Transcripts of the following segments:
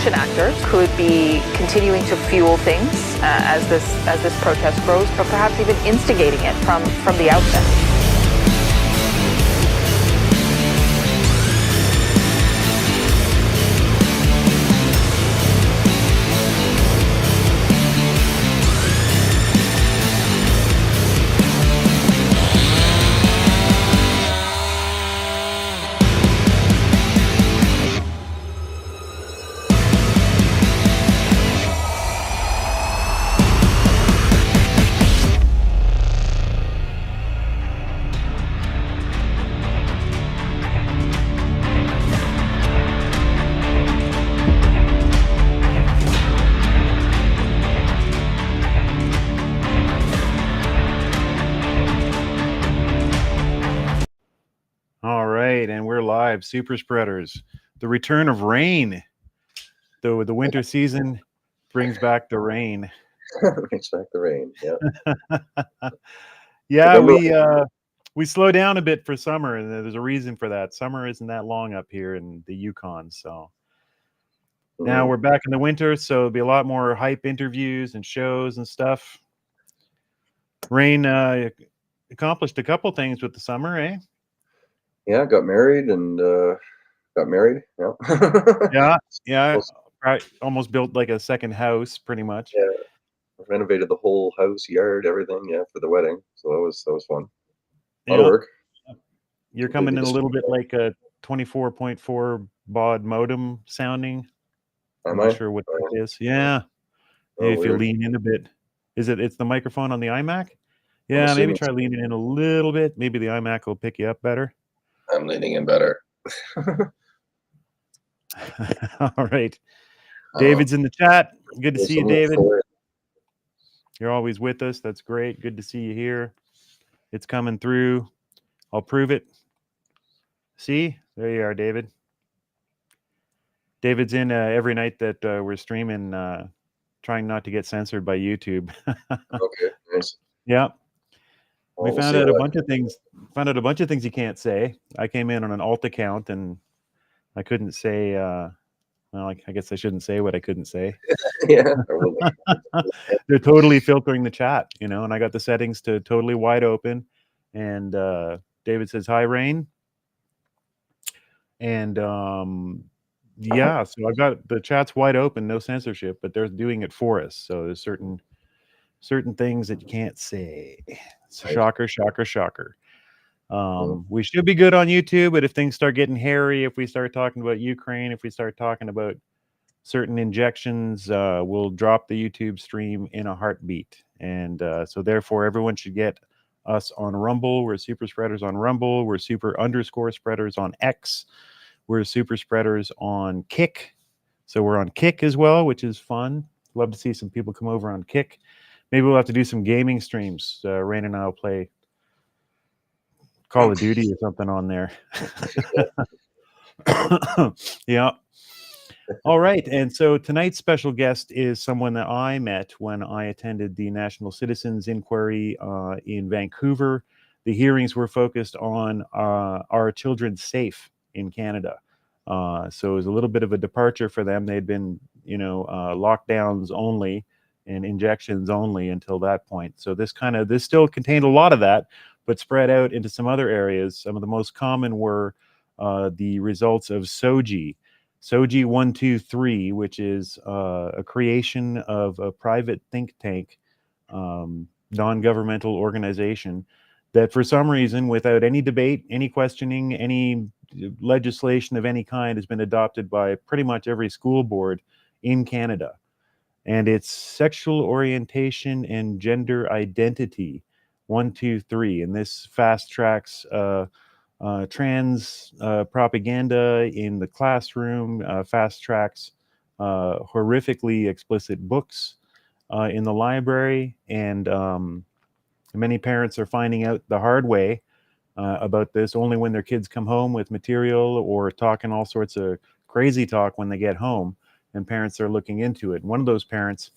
distraction actor could be continuing to fuel things as this protest grows, but perhaps even instigating it from the outset. And we're live. Super Spreaders. The return of rain. The winter season brings back the rain. Brings back the rain. Yeah. Yeah, we slow down a bit for summer, and there's a reason for that. Summer isn't that long up here in the Yukon, so now we're back in the winter, so there'll be a lot more hype interviews and shows and stuff. Rain accomplished a couple things with the summer, eh? Yeah, got married. Yeah. yeah. I almost built like a second house, pretty much. Yeah, renovated the whole house, yard, everything. Yeah, for the wedding. So that was fun. A lot of work. You're coming in a little bit like a 24.4 baud modem sounding. I'm not sure what that is. Yeah. Maybe if you lean in a bit. It's the microphone on the iMac? Yeah, maybe try leaning in a little bit. Maybe the iMac will pick you up better. I'm leaning in better. All right. David's in the chat. Good to see you, David. You're always with us. That's great. Good to see you here. It's coming through. I'll prove it. See? There you are, David. David's in every night that we're streaming, trying not to get censored by YouTube. Okay, nice. Yeah. We found out a bunch of things. Found out a bunch of things you can't say. I came in on an alt account and I couldn't say. Well, I guess I shouldn't say what I couldn't say. Yeah, they're totally filtering the chat, and I got the settings to totally wide open. And David says, "Hi, Rain." And yeah, so I've got the chat's wide open, no censorship, but they're doing it for us. So there's certain things that you can't say. Shocker, shocker, shocker. We should be good on YouTube, but if things start getting hairy, if we start talking about Ukraine, if we start talking about certain injections, we'll drop the YouTube stream in a heartbeat. And so therefore, everyone should get us on Rumble. We're Super Spreaders on Rumble. We're Super_Spreaders on X. We're Super Spreaders on Kick. So we're on Kick as well, which is fun. Love to see some people come over on Kick. Maybe we'll have to do some gaming streams. Rain and I will play Call of Duty or something on there. Yeah. All right. And so tonight's special guest is someone that I met when I attended the National Citizens Inquiry in Vancouver. The hearings were focused on are children safe in Canada? So it was a little bit of a departure for them. They'd been, lockdowns only and injections only until that point. So this still contained a lot of that, but spread out into some other areas. Some of the most common were the results of SOGI. SOGI 123, which is a creation of a private think tank, non-governmental organization that for some reason, without any debate, any questioning, any legislation of any kind has been adopted by pretty much every school board in Canada. And it's sexual orientation and gender identity 123. And this fast tracks trans propaganda in the classroom, fast tracks horrifically explicit books in the library, and many parents are finding out the hard way about this only when their kids come home with material or talking all sorts of crazy talk when they get home, and parents are looking into it. One of those parents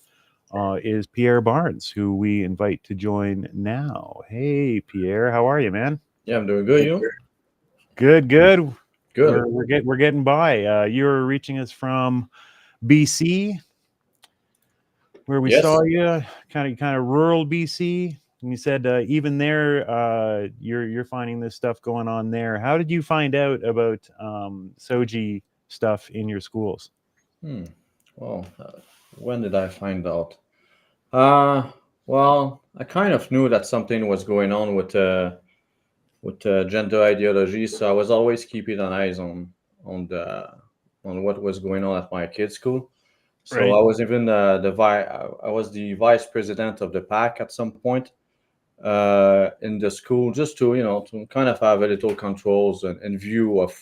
is Pierre Barns, who we invite to join now. Hey, Pierre, how are you, man? Yeah, I'm doing good. You? Good. Good. We're getting by. You're reaching us from BC, where we Yes. saw you, kind of rural BC. And you said even there, you're finding this stuff going on there. How did you find out about SOGI stuff in your schools? Well, when did I find out? Well, I kind of knew that something was going on with gender ideology, so I was always keeping an eyes on what was going on at my kids' school. So Right. I was even I was the vice president of the pack at some point in the school, just to to kind of have a little controls and view of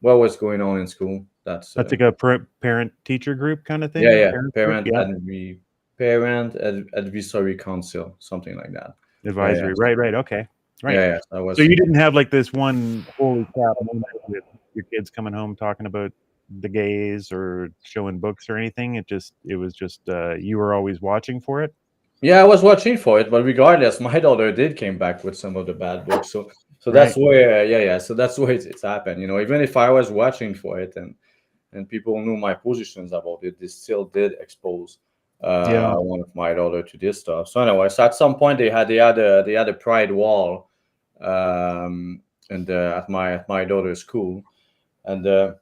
what was going on in school. That's like a parent-teacher group kind of thing? yeah, Parent group? parent advisory council, something like that. Advisory. Right. Okay. Right. Yeah, that was. So you didn't have like this one holy crap moment with your kids coming home talking about the gays or showing books or anything. It was just you were always watching for it. Yeah, I was watching for it, but regardless, my daughter did came back with some of the bad books. So that's where so that's where it's happened. Even if I was watching for it and people knew my positions about it, they still did expose one of my daughter to this stuff. So anyway, so at some point they had a pride wall and at my daughter's school, and I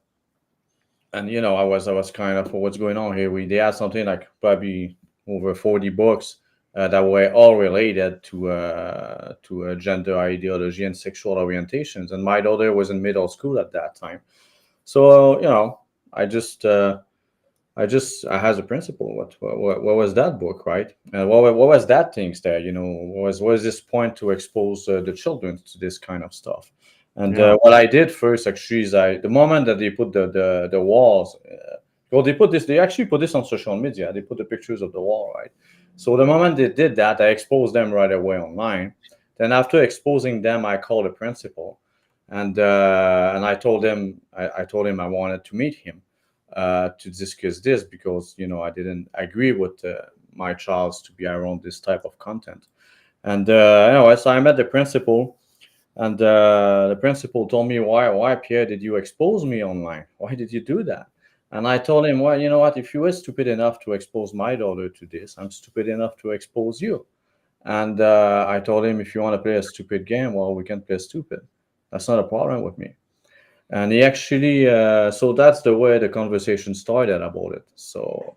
was kind of, what's going on here? They had something like probably over 40 books that were all related to gender ideology and sexual orientations, and my daughter was in middle school at that time. So I as a principal, what was that book, right? And what was that things there? What was this point to expose the children to this kind of stuff? And what I did first, actually, is the moment that they put the walls, they actually put this on social media. They put the pictures of the wall, right? So the moment they did that, I exposed them right away online. Then after exposing them, I called the principal, and I told him I wanted to meet him to discuss this, because I didn't agree with my child to be around this type of content. And anyway, so I met the principal, and the principal told me, why Pierre did you expose me online? Why did you do that? And I told him, well, you know what, if you were stupid enough to expose my daughter to this, I'm stupid enough to expose you. And I told him, if you want to play a stupid game, well, we can play stupid. That's not a problem with me. And he actually, so that's the way the conversation started about it. So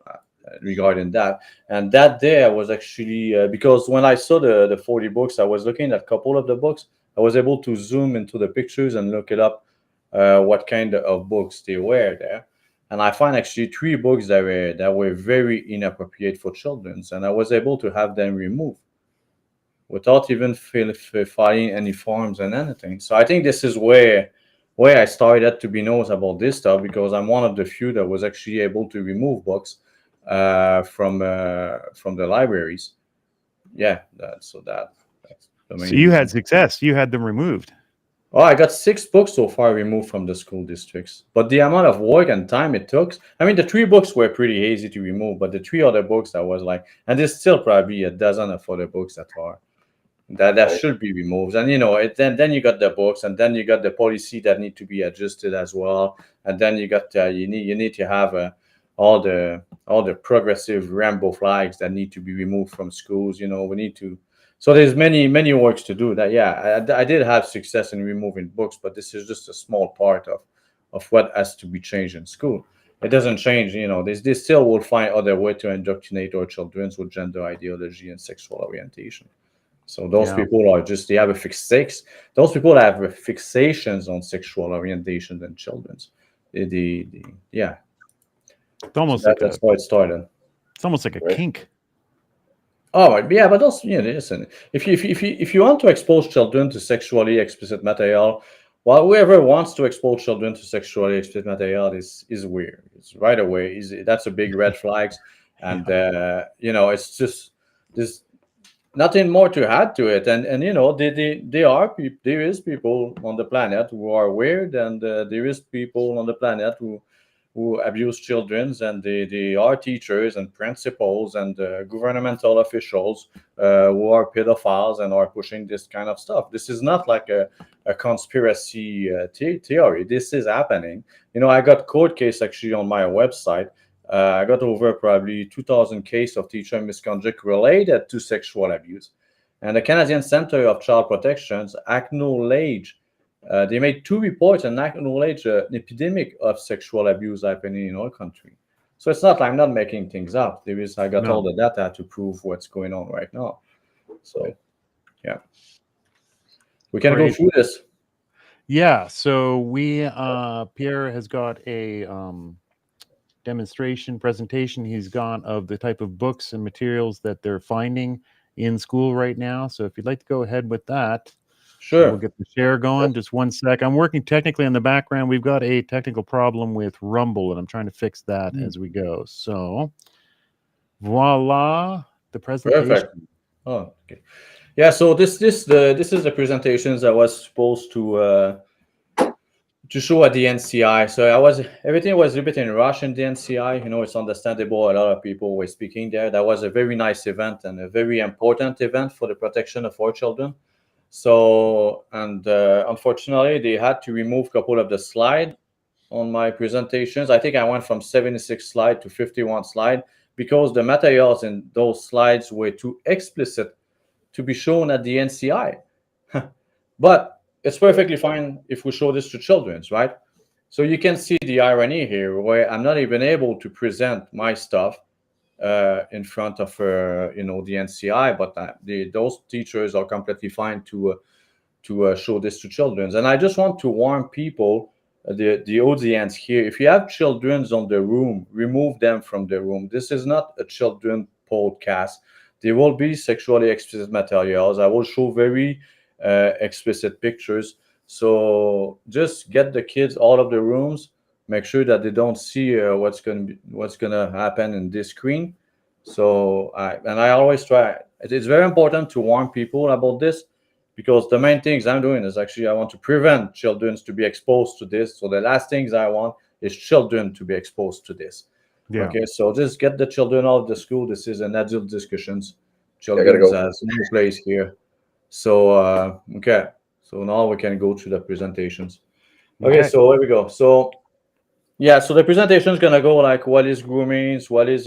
regarding that, and that day I was actually, because when I saw the 40 books, I was looking at a couple of the books. I was able to zoom into the pictures and look it up, what kind of books they were there. And I find actually 3 books that were very inappropriate for children, and I was able to have them removed without even filing any forms and anything. So I think this is where I started to be known about this stuff, because I'm one of the few that was actually able to remove books from the libraries. Yeah, that's the main So you had reason. success. You had them removed. Oh, I got 6 books so far removed from the school districts. But the amount of work and time it took, I mean, the 3 books were pretty easy to remove, but the 3 other books that was like, and there's still probably a dozen of other books that should be removed. And then you got the books, and then you got the policy that need to be adjusted as well. And then you got you need to have all the progressive rainbow flags that need to be removed from schools. We need to. So there's many works to do. That I did have success in removing books, but this is just a small part of what has to be changed in school. It doesn't change. They still will find other way to indoctrinate our children with gender ideology and sexual orientation. So those people are just, they have a fixation. Those people have fixations on sexual orientation and children's. Yeah. It's almost that's how it started. It's almost like a kink. Oh yeah, but also listen. If you want to expose children to sexually explicit material, well, whoever wants to expose children to sexually explicit material is weird. It's right away. That's a big red flags, and it's just there's nothing more to add to it. And there is people on the planet who are weird, and there is people on the planet who abuse children, and they are teachers and principals and governmental officials who are pedophiles and are pushing this kind of stuff. This is not like a conspiracy theory. This is happening. I got court case actually on my website I got over probably 2,000 cases of teacher misconduct related to sexual abuse. And the Canadian Centre of Child Protection acknowledged, they made 2 reports and acknowledged an epidemic of sexual abuse happening in our country. So it's not, I'm not making things up. I got all the data to prove what's going on right now. So, yeah. We can go through this. Yeah, so Pierre has got a demonstration presentation he's got of the type of books and materials that they're finding in school right now. So if you'd like to go ahead with that, sure, we'll get the share going. Just one sec. I'm working technically in the background. We've got a technical problem with Rumble, and I'm trying to fix that as we go. So voila, the presentation. Perfect. Oh, okay. Yeah, so this is the presentations I was supposed to show at the NCI. So everything was a bit in rush in the NCI. You know, it's understandable. A lot of people were speaking there. That was a very nice event and a very important event for the protection of our children. So, and unfortunately, they had to remove a couple of the slides on my presentations. I think I went from 76 slides to 51 slides because the materials in those slides were too explicit to be shown at the NCI. But it's perfectly fine if we show this to children, right? So you can see the irony here, where I'm not even able to present my stuff in front of you know, the NCI, but those teachers are completely fine to show this to children. And I just want to warn people, the audience here, if you have children on the room, remove them from the room. This is not a children podcast. There will be sexually explicit materials. I will show very explicit pictures. So just get the kids out of the rooms. Make sure that they don't see what's gonna happen in this screen. So I always try. It's very important to warn people about this, because the main things I'm doing is actually I want to prevent children to be exposed to this. So the last things I want is children to be exposed to this. Yeah. Okay, so just get the children out of the school. This is an adult discussions. Children has no place here. So okay, so now we can go to the presentations. Okay, so here we go. So yeah, so the presentation is gonna go like what is grooming, what is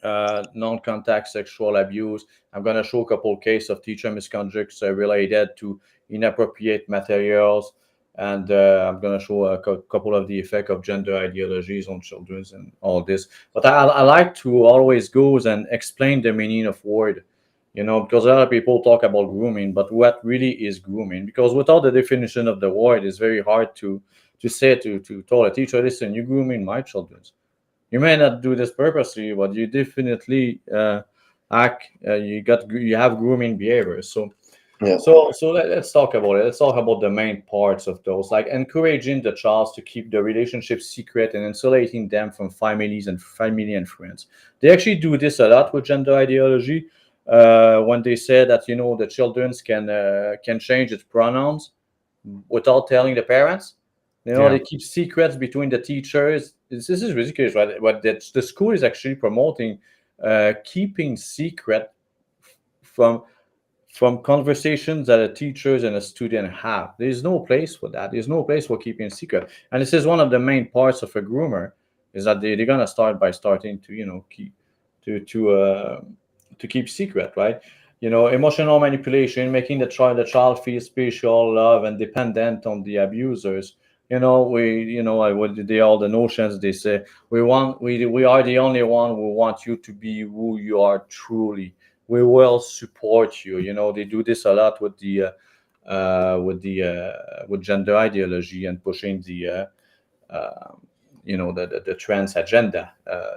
non-contact sexual abuse. I'm gonna show a couple cases of teacher misconduct related to inappropriate materials. And I'm going to show a couple of the effect of gender ideologies on children and all this. But I like to always go and explain the meaning of word, you know, because a lot of people talk about grooming, but what really is grooming? Because without the definition of the word, it's very hard to say to tell a teacher, listen, you're grooming my children. You may not do this purposely, but you definitely you have grooming behaviors. So. Yeah. So let's talk about it. Let's talk about the main parts of those, like encouraging the child to keep the relationship secret and insulating them from family and friends. They actually do this a lot with gender ideology when they say that, you know, the children can change its pronouns without telling the parents. You know, they keep secrets between the teachers. This is ridiculous, right? But the school is actually promoting keeping secret from conversations that a teachers and a student have. There's no place for that. There's no place for keeping secret. And this is one of the main parts of a groomer, is that they're gonna start by starting to, you know, keep secret, right? You know, emotional manipulation, making the child feel special, love, and dependent on the abusers. You know, all the notions they say, we are the only one who want you to be who you are truly. We will support you. You know, they do this a lot with gender ideology and pushing the trans agenda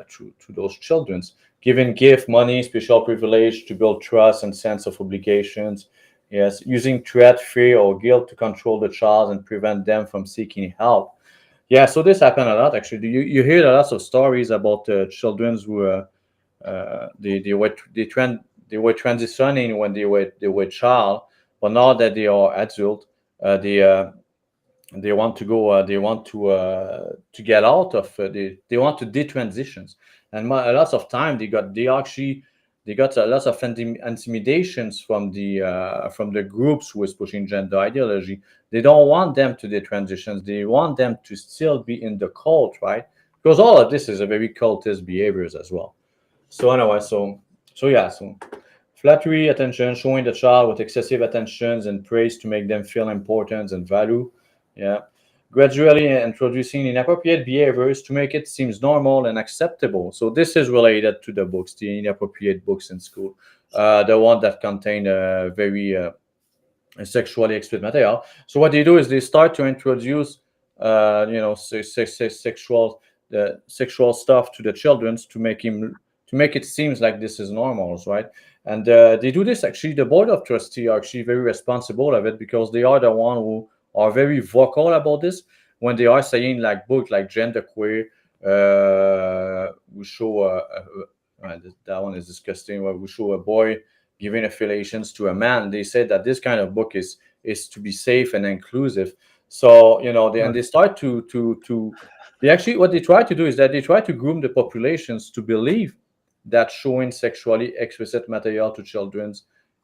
to those children, giving gift, money, special privilege to build trust and sense of obligations. Yes, using threat, fear, or guilt to control the child and prevent them from seeking help. Yeah, so this happened a lot actually. You hear lots of stories about children who they were transitioning when they were child, but now that they are adult, they want to go. They want to get out of. They want to detransitions, and lots of time they got a lot of intimidations from the groups who is pushing gender ideology. They don't want them to detransitions. They want them to still be in the cult, right? because all of this is a very cultist behaviors as well. So anyway, so flattery, attention, showing the child with excessive attentions and praise to make them feel important and value. Yeah. Gradually introducing inappropriate behaviors to make it seems normal and acceptable. So this is related to the books, the inappropriate books in school, the one that contain very sexually explicit material. So what they do is they start to introduce, sexual stuff to the children to make it seems like this is normal, right? And they do this actually. The board of trustees are actually very responsible of it because they are the one who are very vocal about this when they are saying like book like genderqueer. We show that one is disgusting. Where we show a boy giving affiliations to a man. They said that this kind of book is to be safe and inclusive. So and they start to they actually what they try to do is that they try to groom the populations to believe that showing sexually explicit material to children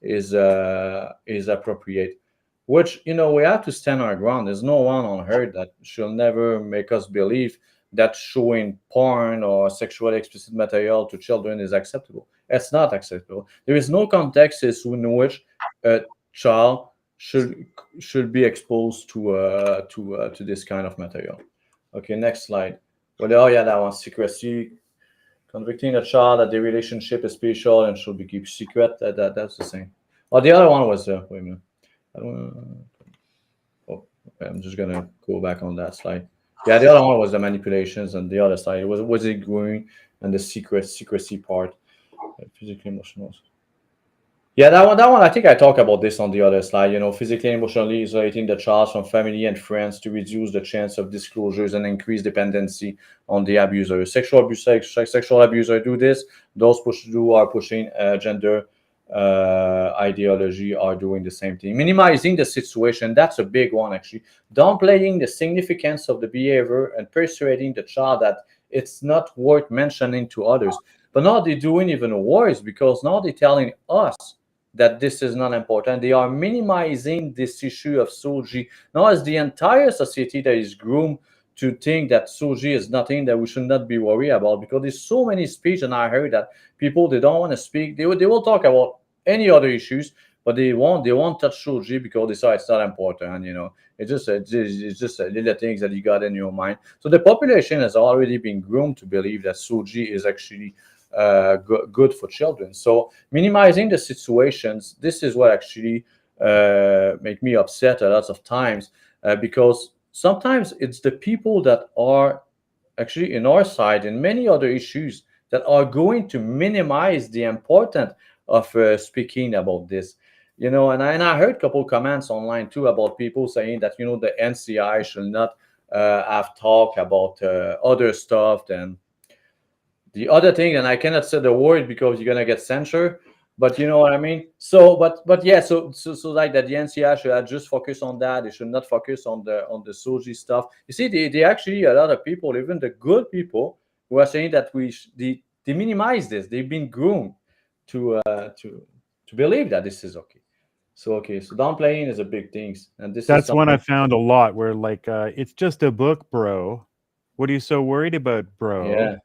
is appropriate. Which we have to stand our ground. There's no one on earth that should never make us believe that showing porn or sexually explicit material to children is acceptable. It's not acceptable. There is no context in which a child should be exposed to this kind of material. Okay, next slide. Well, that one, secrecy. Convicting a child that the relationship is special and should be kept secret. That's the same. Oh, the other one was wait a minute. I'm just gonna go back on that slide. Yeah, the other one was the manipulations, and the other side was it growing and the secrecy part, physically emotional. Yeah, that one. I think I talked about this on the other slide. Physically and emotionally isolating the child from family and friends to reduce the chance of disclosures and increase dependency on the abuser. Sexual abuser do this. Those who are pushing gender ideology are doing the same thing. Minimizing the situation, that's a big one actually. Downplaying the significance of the behavior and persuading the child that it's not worth mentioning to others. But now they're doing even worse because now they're telling us that this is not important. They are minimizing this issue of SOGI. Now as the entire society that is groomed to think that SOGI is nothing that we should not be worried about, because there's so many speech, and I heard that people, they don't want to speak. They will talk about any other issues, but they won't touch SOGI because they say it's not important. It's just little things that you got in your mind. So the population has already been groomed to believe that SOGI is actually good for children. So minimizing the situations, this is what actually make me upset a lot of times, because sometimes it's the people that are actually in our side and many other issues that are going to minimize the importance of speaking about this. And I heard a couple comments online too about people saying that the NCI should not have talk about other stuff than the other thing. And I cannot say the word because you're gonna get censored. But you know what I mean. So, but yeah. So like that, the NCI should just focus on that. They should not focus on the SOGI stuff. You see, they actually a lot of people, even the good people, who are saying that they minimize this. They've been groomed to believe that this is okay. So downplaying is a big thing, and that's one I found a lot where like it's just a book, bro. What are you so worried about, bro?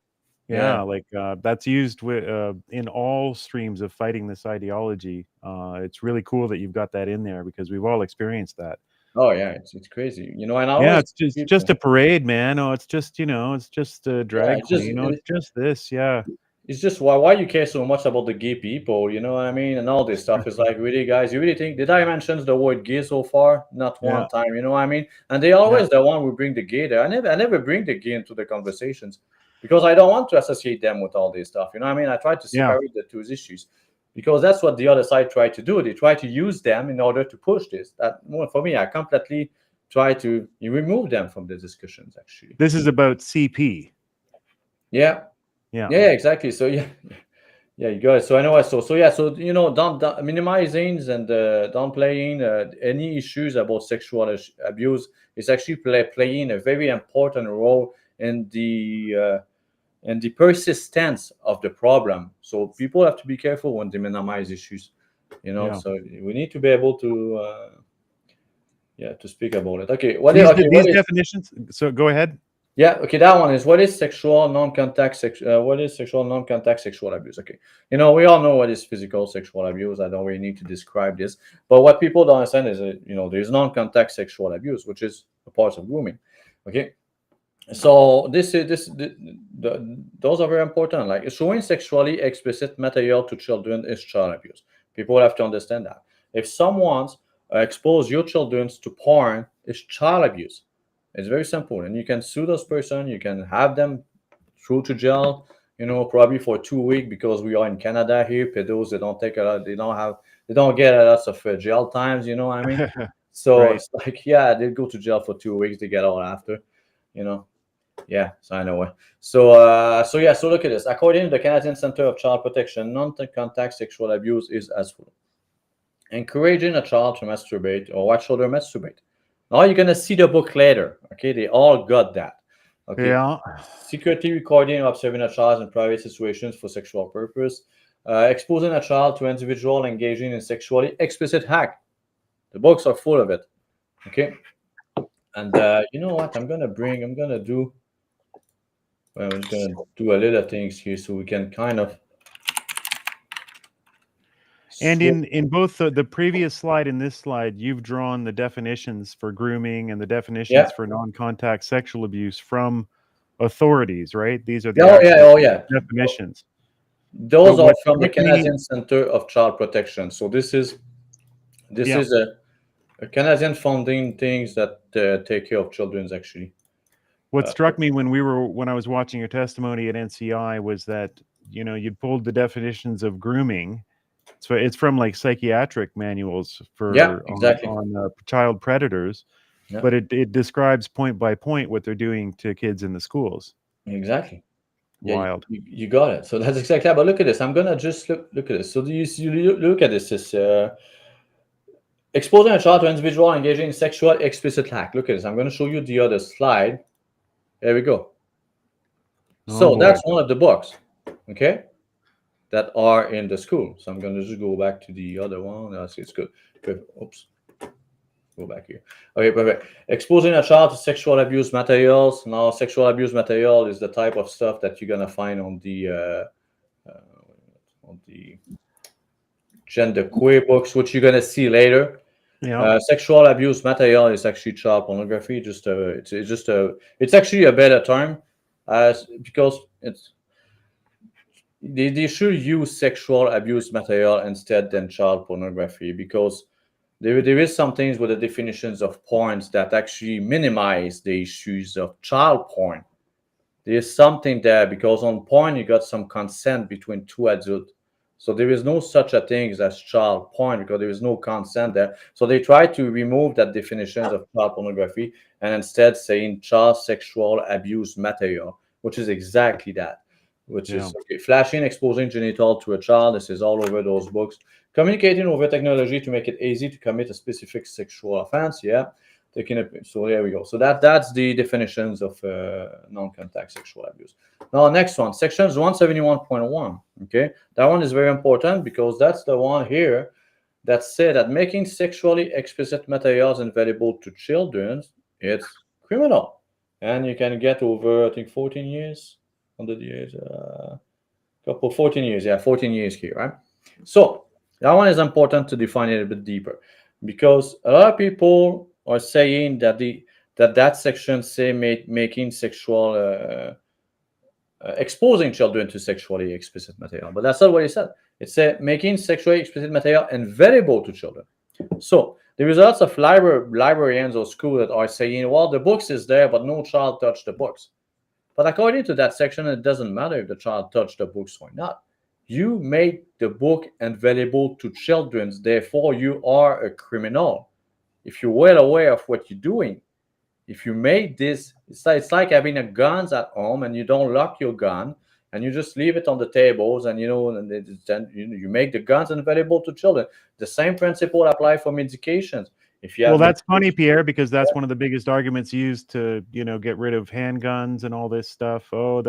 Yeah, like that's used in all streams of fighting this ideology. It's really cool that you've got that in there because we've all experienced that. Oh yeah, it's crazy, and it's just a parade, man. Oh, it's just it's just a drag queen. It's just this, yeah. It's just why you care so much about the gay people, you know what I mean, and all this stuff. Is like, really, guys, you really think, did I mention the word gay so far? Not one time, you know what I mean? And they always the one who bring the gay there. I never bring the gay into the conversations because I don't want to associate them with all this stuff. You know what I mean? I try to separate the two issues because that's what the other side tried to do. They try to use them in order to push this. That for me, I completely try to remove them from the discussions. Actually, this is about CP. Yeah, exactly. So you got it. So anyway, don't minimizing and downplaying any issues about sexual abuse is actually playing a very important role in the persistence of the problem. So people have to be careful when they minimize issues. So we need to be able to speak about it. Okay, these definitions. So go ahead. Yeah, okay, that one is what is sexual non-contact what is sexual non-contact sexual abuse? Okay, we all know what is physical sexual abuse. I don't really need to describe this, but what people don't understand is that there's non-contact sexual abuse, which is a part of grooming. Okay, so those are very important. Like showing sexually explicit material to children is child abuse. People have to understand that. If someone's expose your children to porn, it's child abuse. It's very simple, and you can sue those person. You can have them through to jail. Probably for 2 weeks, because we are in Canada here. Pedos, they don't take a lot. They don't get a lot of jail times. You know what I mean? So Right. it's like, yeah, they go to jail for 2 weeks. They get out after. Yeah. So I know it. So look at this. According to the Canadian Centre of Child Protection, non-contact sexual abuse is as follows: encouraging a child to masturbate or watch other masturbate. Now you're gonna see the book later. Okay, they all got that. Okay. Yeah. Secretly recording or observing a child in private situations for sexual purpose. Exposing a child to individual engaging in sexually explicit act. The books are full of it. Okay. And you know what? I'm gonna do. Well, I'm just gonna do a little things here so we can kind of. And in both the previous slide and this slide, you've drawn the definitions for grooming and the definitions for non-contact sexual abuse from authorities, right? These are the definitions. Those are from the Canadian Centre of Child Protection. So this is a Canadian funding things that take care of children's actually. What struck me when I was watching your testimony at NCI was that you'd pulled the definitions of grooming. So it's from like psychiatric manuals for on child predators, but it describes point by point what they're doing to kids in the schools. Exactly. Wild. Yeah, you got it. So that's exactly that. But look at this. I'm gonna just look at this. So you look at this. This exposing a child to individual engaging in sexual explicit act. Look at this. I'm gonna show you the other slide. There we go. So that's one of the books. Okay. That are in the school. So I'm going to just go back to the other one. Let's see, it's good. Oops. Go back here. Okay, perfect. Exposing a child to sexual abuse materials. Now, sexual abuse material is the type of stuff that you're going to find on the gender queer books, which you're going to see later. Yeah. Sexual abuse material is actually child pornography. It's actually a better term, because they should use sexual abuse material instead than child pornography, because there is some things with the definitions of porns that actually minimize the issues of child porn. There's something there, because on porn you got some consent between two adults. So there is no such a thing as child porn, because there is no consent there. So they try to remove that definitions of child pornography and instead saying child sexual abuse material, which is exactly that. Which is flashing, exposing genital to a child. This is all over those books. Communicating over technology to make it easy to commit a specific sexual offense. Yeah, so there we go. So that's the definitions of non-contact sexual abuse. Now, next one, sections 171.1. Okay, that one is very important, because that's the one here that said that making sexually explicit materials available to children, it's criminal, and you can get over, I think, 14 years. 100 years, 14 years, 14 years here, right? So that one is important to define it a bit deeper, because a lot of people are saying that that section say making sexual exposing children to sexually explicit material, but that's not what it said. It said making sexually explicit material available to children. So there is lots of librarians or schools that are saying, well, the books is there, but no child touch the books. But according to that section, it doesn't matter if the child touched the books or not. You made the book available to children, therefore you are a criminal. If you're well aware of what you're doing, if you made this, it's like having a gun at home and you don't lock your gun and you just leave it on the tables, and then you make the guns available to children. The same principle apply for medications. Well, that's funny, Pierre, because that's one of the biggest arguments used to, get rid of handguns and all this stuff. Oh,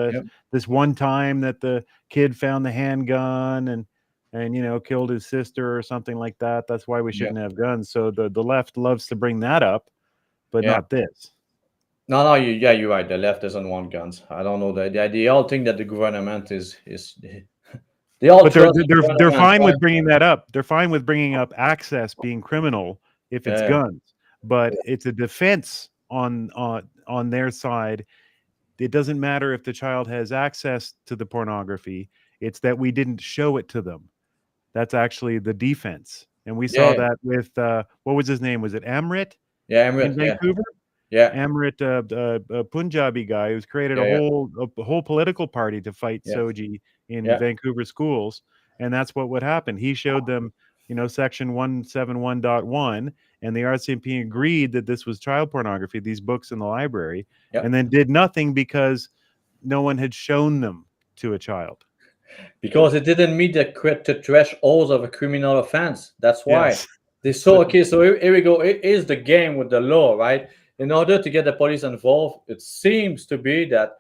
this one time that the kid found the handgun and killed his sister or something like that. That's why we shouldn't have guns. So the left loves to bring that up, but not this. No, you're right. The left doesn't want guns. I don't know that they all think that the government is they all But trust the they're government, fine right? with bringing that up. They're fine with bringing up access being criminal if it's Yeah, guns, but it's a defense on their side. It doesn't matter if the child has access to the pornography. It's that we didn't show it to them. That's actually the defense. And we saw yeah, that with what was his name? Was it Amrit yeah, in Emirates, yeah, Vancouver? yeah, Amrit, a Punjabi guy who's created yeah, a whole political party to fight yeah, SOGI in yeah, Vancouver schools, and that's what would happen. He showed them, Section 171.1, and the RCMP agreed that this was child pornography, these books in the library, yeah. and then did nothing because no one had shown them to a child. Because it didn't meet the thresholds of a criminal offense. That's why Yes. they saw. Okay, so here we go. It is the game with the law, right? In order to get the police involved, it seems to be that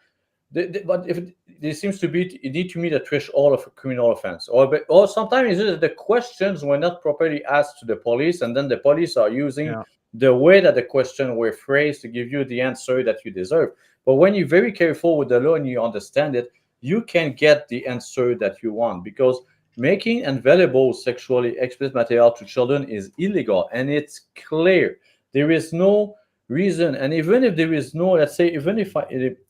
but if it seems to be you need to meet a threshold of a criminal offense, or sometimes it's just the questions were not properly asked to the police, and then the police are using Yeah. the way that the question were phrased to give you the answer that you deserve. But when you're very careful with the law and you understand it, you can get the answer that you want, because making available sexually explicit material to children is illegal, and it's clear. There is no reason, and even if there is no, let's say, even if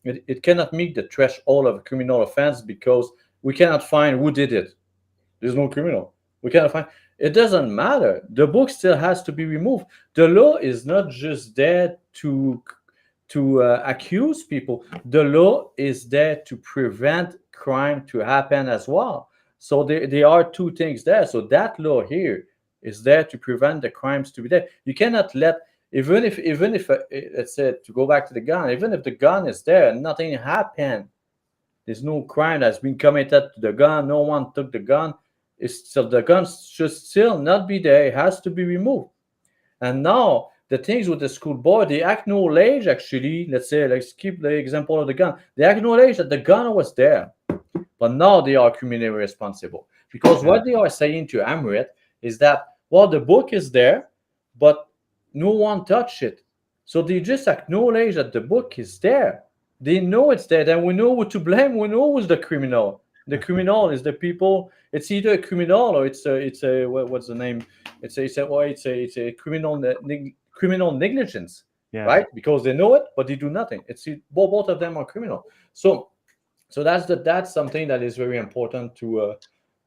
it cannot meet the threshold of a criminal offense, because we cannot find who did it. There's no criminal. We cannot find. It doesn't matter. The book still has to be removed. The law is not just there to accuse people. The law is there to prevent crime to happen as well. So there are two things there. So that law here is there to prevent the crimes to be there. You cannot let, even if let's say, to go back to the gun, even if the gun is there and nothing happened, there's no crime that's been committed to the gun, no one took the gun, it's still, the gun should still not be there. It has to be removed. And now the things with the school board, they acknowledge, actually, let's say, let's keep the example of the gun. They acknowledge that the gun was there, but now they are criminally responsible, because what they are saying to Amrit is that, well, the book is there, but no one touched it. So they just acknowledge that the book is there. They know it's there. Then we know who to blame. We know who's the criminal. The criminal is the people. It's either a criminal or it's a what's the name? It's a criminal negligence, Yeah. right? Because they know it, but they do nothing. It's both of them are criminal. So that's something that is very important to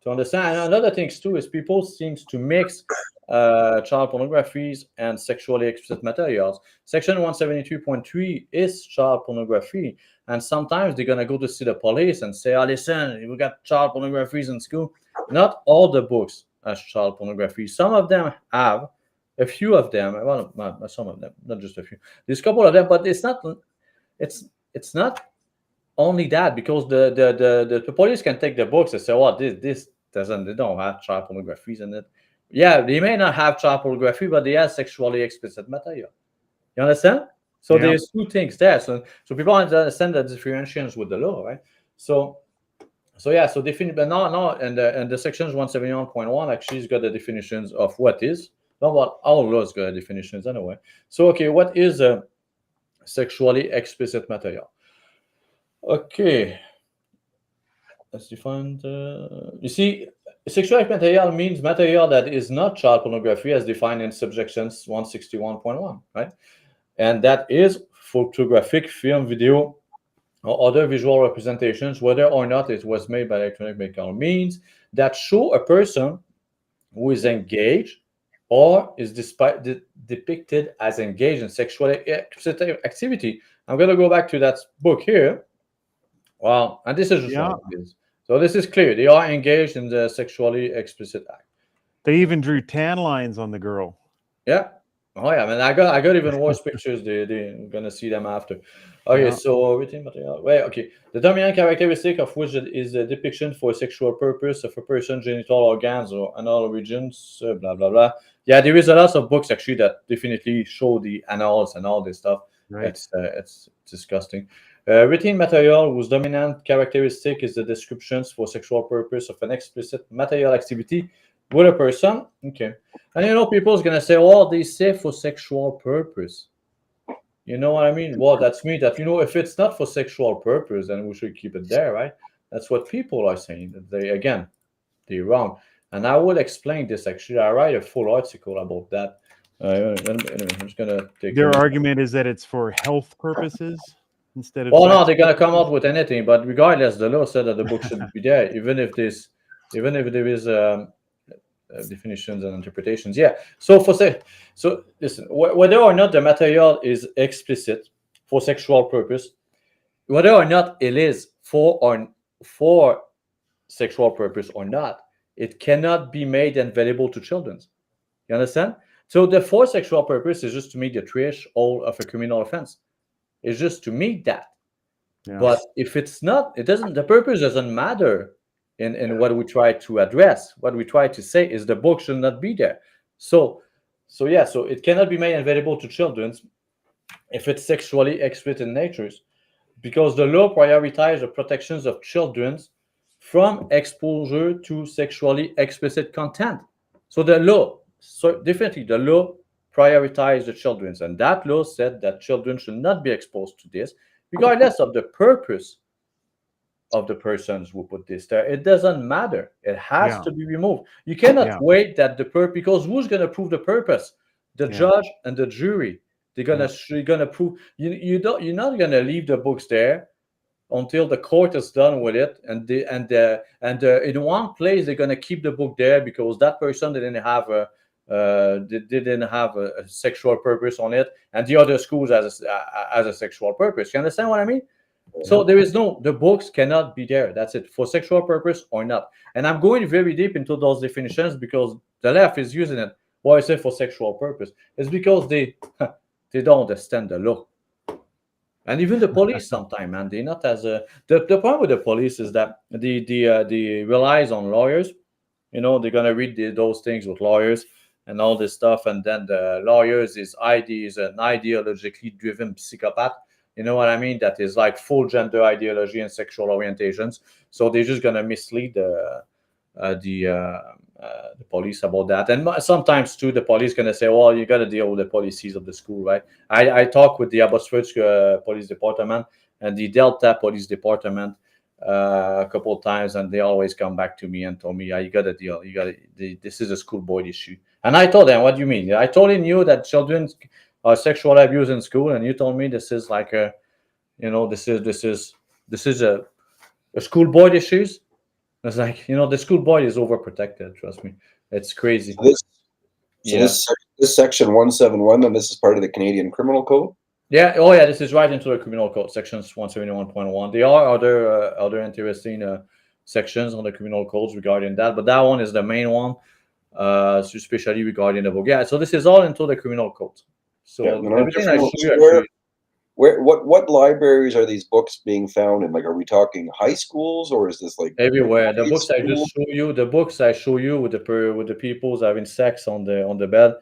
understand. And another thing too is people seems to mix child pornographies and sexually explicit materials. Section 172.3 is child pornography, and sometimes they're gonna go to see the police and say, "Oh, listen, we got child pornographies in school." Not all the books as child pornography. Some of them have, a few of them. Well, not some of them, not just a few. There's a couple of them, but it's not. It's not only that, because the police can take the books and say, "Well, this doesn't, they don't have child pornographies in it." Yeah, they may not have child pornography, but they have sexually explicit material. You understand? So Yeah. there's two things there. So people understand the differentiations with the law, right? So yeah, so definitely, but now and the sections 171.1 actually has got the definitions of what is. No, well, all laws got definitions anyway. So okay, what is a sexually explicit material? Okay, let's define you see, sexual material means material that is not child pornography as defined in subsections 161.1, right? And that is photographic, film, video, or other visual representations, whether or not it was made by electronic mechanical means, that show a person who is engaged or is depicted as engaged in sexual activity. I'm going to go back to that book here. Well, and this is just one of these. So this is clear. They are engaged in the sexually explicit act. They even drew tan lines on the girl. Yeah. Oh yeah, man. I got even worse pictures. They're gonna see them after. Okay, Yeah. so written material. Wait, okay. The dominant characteristic of which is the depiction for sexual purpose of a person's genital organs or anal regions, blah blah blah. Yeah, there is a lot of books actually that definitely show the anals and all this stuff. Right. It's disgusting. Written material whose dominant characteristic is the descriptions for sexual purpose of an explicit material activity with a person. Okay. And people's gonna say, "Oh, they say for sexual purpose." You know what I mean? Well, that's me. That if it's not for sexual purpose, then we should keep it there, right? That's what people are saying. That they're wrong. And I will explain this. Actually, I write a full article about that. Anyway, I'm just gonna take. Their argument is that it's for health purposes instead of. Oh no, they're gonna come out with anything. But regardless, the law said that the book should be there, even if there is definitions and interpretations. Yeah. So listen, whether or not the material is explicit for sexual purpose, whether or not it is for sexual purpose or not, it cannot be made available to children. You understand? So the for sexual purpose is just to meet the threshold of a criminal offense. It's just to meet that. Yeah. But if it's not, the purpose doesn't matter in what we try to address. What we try to say is the book should not be there. So it cannot be made available to children if it's sexually explicit in nature, because the law prioritizes the protections of children from exposure to sexually explicit content. So definitely the law prioritizes the children, and that law said that children should not be exposed to this, regardless of the purpose of the persons who put this there. It doesn't matter. It has to be removed. You cannot wait that because who's going to prove the purpose? The judge and the jury. They're gonna prove. You're not gonna leave the books there until the court is done with it, and in one place they're gonna keep the book there because that person didn't have a sexual purpose on it, and the other schools as a sexual purpose. You understand what I mean? So the books cannot be there. That's it, for sexual purpose or not. And I'm going very deep into those definitions because the left is using it. Why I say for sexual purpose? It's because they don't understand the law. And even the police sometimes, man, they're not as the problem with the police is that they relies on lawyers. They're gonna read those things with lawyers and all this stuff, and then the lawyers is an ideologically driven psychopath. You know what I mean? That is like full gender ideology and sexual orientations. So they're just gonna mislead the police about that. And sometimes too, the police gonna say, "Well, you gotta deal with the policies of the school, right?" I talked with the Abbotsford Police Department and the Delta Police Department a couple of times, and they always come back to me and told me, "Yeah, you gotta deal. This is a school board issue." And I told them, "What do you mean?" I told you that children are sexual abuse in school, and you told me this is like this is a school board issues. It's like, the school board is overprotected. Trust me, it's crazy. This section 171, then this is part of the Canadian Criminal Code. Yeah. Oh, yeah. This is right into the Criminal Code, sections 171.1. There are other interesting sections on the criminal codes regarding that, but that one is the main one, especially regarding the book. Yeah. So this is all into the criminal code. So everything I show you. What libraries are these books being found in? Like, are we talking high schools, or is this like everywhere? The books I just show you, with the peoples having sex on the bed.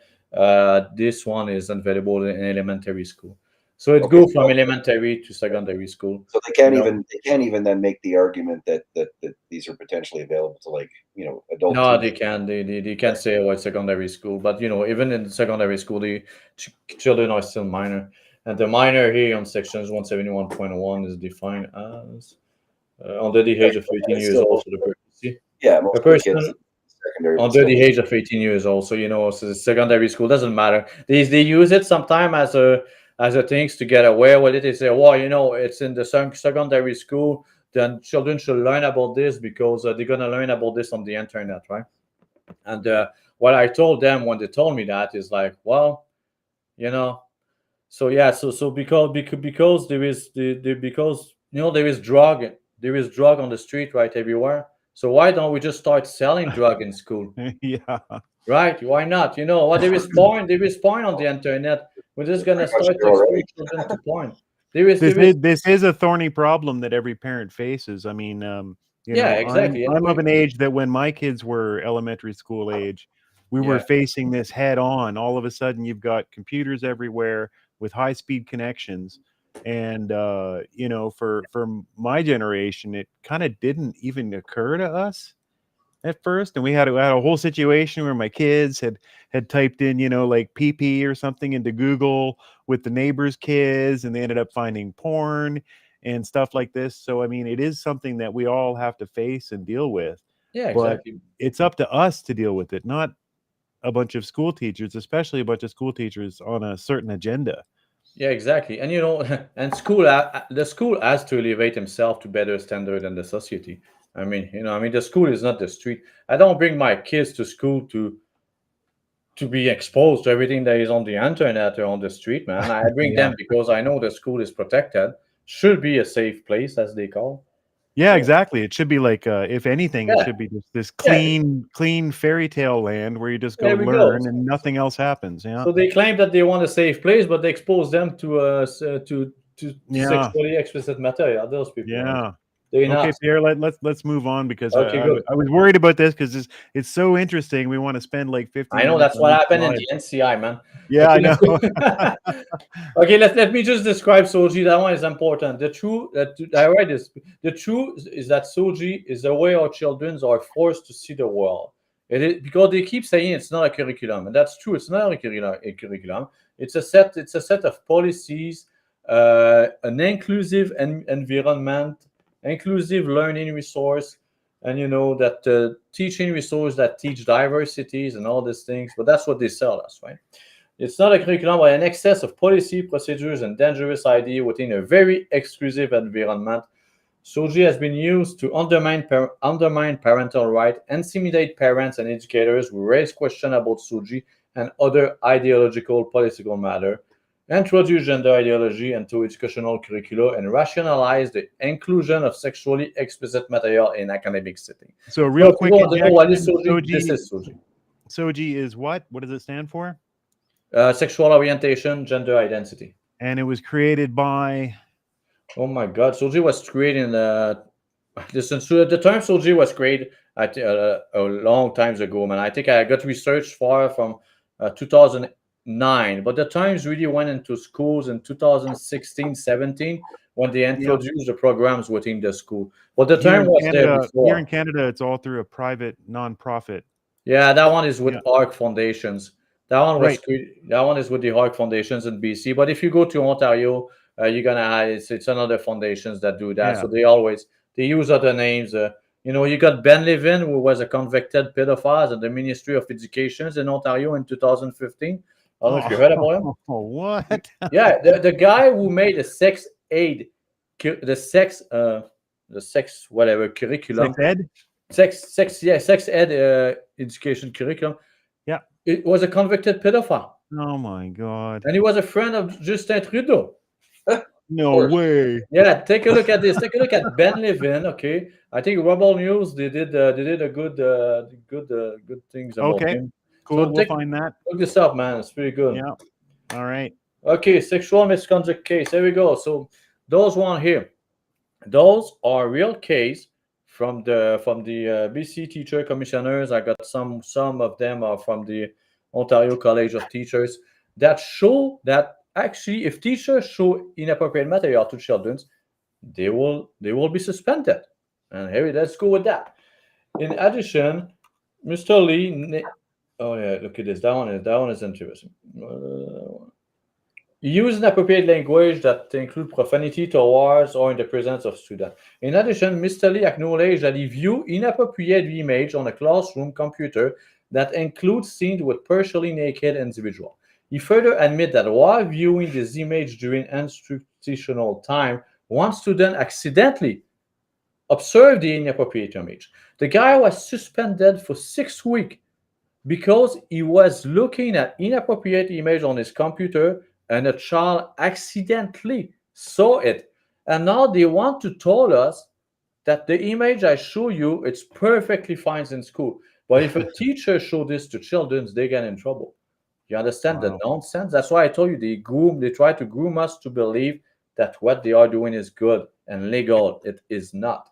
This one is available in elementary school. So it goes from elementary to secondary school. So they can't even then make the argument that these are potentially available to adult. No, they can. They can't say it's secondary school, but even in secondary school, the children are still minor. And the minor here on sections 171.1 is defined as under the age of 18 years old. So the person under the age of 18 years old. So so secondary school doesn't matter. They use it sometimes as a things to get away with it. They say, well, it's in the secondary school, then children should learn about this because they're gonna learn about this on the internet, right? And what I told them when they told me that is like, well, So because there is there is drug on the street right everywhere. So why don't we just start selling drug in school? Yeah. Right? Why not? There is porn on the internet. We're just gonna start to expose children to porn. This is a thorny problem that every parent faces. I mean, exactly. I'm of an age that when my kids were elementary school age, we were facing this head on. All of a sudden, you've got computers everywhere with high-speed connections, and for my generation, it kind of didn't even occur to us. at first, and we had a whole situation where my kids had typed in, like PP or something into Google with the neighbors' kids, and they ended up finding porn and stuff like this. So I mean, it is something that we all have to face and deal with. Yeah, But exactly. it's up to us to deal with it, not a bunch of school teachers, especially a bunch of school teachers on a certain agenda. Yeah, exactly. And and the school has to elevate himself to better standard than the society. I mean, the school is not the street. I don't bring my kids to school to be exposed to everything that is on the internet or on the street, man. I bring Yeah. them because I know the school is protected, should be a safe place, as they call. Yeah, So, exactly. It should be like, if anything, it yeah, should be just this yeah. clean fairy tale land where you just go There we go. learn and nothing else happens. Yeah. So they claim that they want a safe place, but they expose them to Yeah. sexually explicit material. Those people, Yeah. they're Okay, not. Pierre, let's move on, because Okay, good. I was worried about this because it's so interesting. We want to spend like 15 I know minutes that's what on each happened in slide. the NCI, man. Yeah, I Okay, know. okay, let me just describe SOGI. That one is important. The truth that I read is the truth is that SOGI is the way our children are forced to see the world. It is because they keep saying it's not a curriculum, and that's true. It's not a curriculum. It's a set of policies, an inclusive environment, inclusive learning resource, and that teaching resource that teach diversities and all these things. But that's what they sell us, right? It's not a curriculum, but an excess of policy, procedures, and dangerous idea within a very exclusive environment. SOGI has been used to undermine parental rights, intimidate parents and educators who raise questions about SOGI and other ideological political matters, introduce gender ideology into educational curricula, and rationalize the inclusion of sexually explicit material in academic settings. So real quick, What is injection, SOGI? This is SOGI. SOGI is what? What does it stand for? Sexual orientation, gender identity. And it was created by... Oh my God, SOGI was created listen, so the term SOGI was created a long times ago, man. I think I got research far from 2009, but the terms really went into schools in 2016, 17 when they introduced the programs within the school. But the term was there before. Here in Canada, it's all through a private nonprofit. Yeah, that one is with ARC Foundations. That one was Right. That one is with the ARC Foundations in BC. But if you go to Ontario, you're gonna have it's another foundations that do that. Yeah. So they use other names. You got Ben Levin, who was a convicted pedophile at the Ministry of Education in Ontario in 2015. I don't know if you heard about him. Oh, what? Yeah, the guy who made the sex ed curriculum. Sex ed education curriculum. Yeah. It was a convicted pedophile. Oh my God. And he was a friend of Justin Trudeau. No way. Yeah, take a look at this. Take a look at Ben Levin. Okay, I think Rebel News they did a good things about him. Cool. So we'll find that. Look this up, man. It's pretty good. Yeah. All right. Okay, sexual misconduct case. There we go. So those one here, those are real case from the BC teacher commissioners. I got some of them are from the Ontario College of Teachers that show that actually if teachers show inappropriate material to children, they will be suspended. And here, let's go with that. In addition, Mr. Lee. Oh yeah, look at this. That one is interesting. Use inappropriate language that include profanity towards or in the presence of students. In addition, Mr. Lee acknowledged that he viewed inappropriate image on a classroom computer that includes scenes with partially naked individual. He further admitted that while viewing this image during instructional time, one student accidentally observed the inappropriate image. The guy was suspended for 6 weeks because he was looking at inappropriate image on his computer and a child accidentally saw it. And now they want to tell us that the image I show you, it's perfectly fine in school. But if a teacher show this to children, they get in trouble. You understand the nonsense? That's why I told you they try to groom us to believe that what they are doing is good and legal. It is not.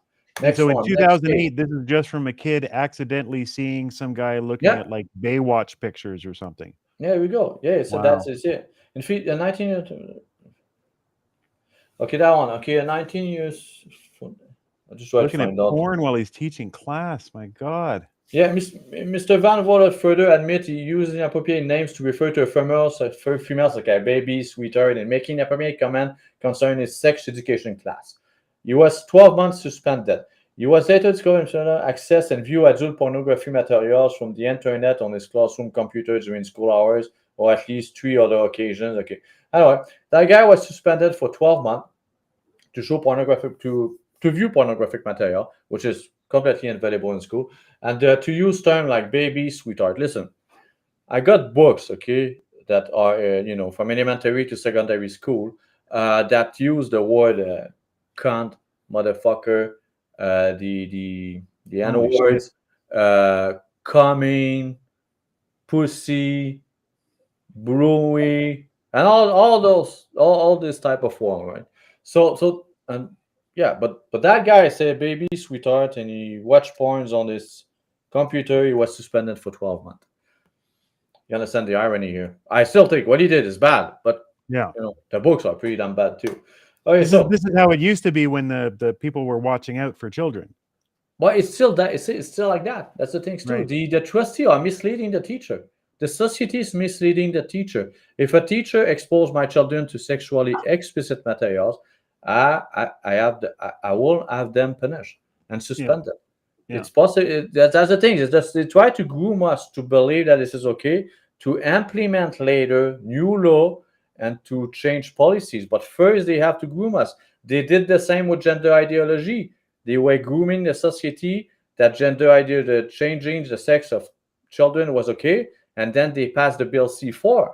So in 2008, this is just from a kid accidentally seeing some guy looking at like Baywatch pictures or something. Yeah, there we go. Yeah, so that's it. In 19 years. Okay, that one. Okay, 19 years. I just try looking to at find out. porn while he's teaching class. My God. Yeah, Mr. Van Voort further admit he used inappropriate names to refer to females like a baby, sweetheart, and making inappropriate comment concerning his sex education class. He was 12 months suspended. He was later discovered to access and view adult pornography materials from the internet on his classroom computer during school hours, or at least 3 other occasions. Okay. Anyway, that guy was suspended for 12 months to show pornographic to view pornographic material, which is completely unavailable in school, and to use terms like baby, sweetheart. Listen, I got books, okay, that are from elementary to secondary school that use the word cunt, motherfucker, the N Holy words, coming, pussy, brewy, and all this type of form, right? So and yeah, but that guy said baby, sweetheart, and he watched porns on his computer. He was suspended for 12 months. You understand the irony here? I still think what he did is bad, but Yeah. the books are pretty damn bad too. Okay, This is how it used to be when the people were watching out for children. But it's still that it's still like that. That's the thing too. Right. The trustee are misleading the teacher. The society is misleading the teacher. If a teacher exposed my children to sexually explicit materials, I will have them punished and suspended. Yeah. It's possible. That's the thing. Is that they try to groom us to believe that this is okay, to implement later new law and to change policies. But first, they have to groom us. They did the same with gender ideology. They were grooming the society that gender ideology, changing the sex of children was okay, and then they passed the bill C4.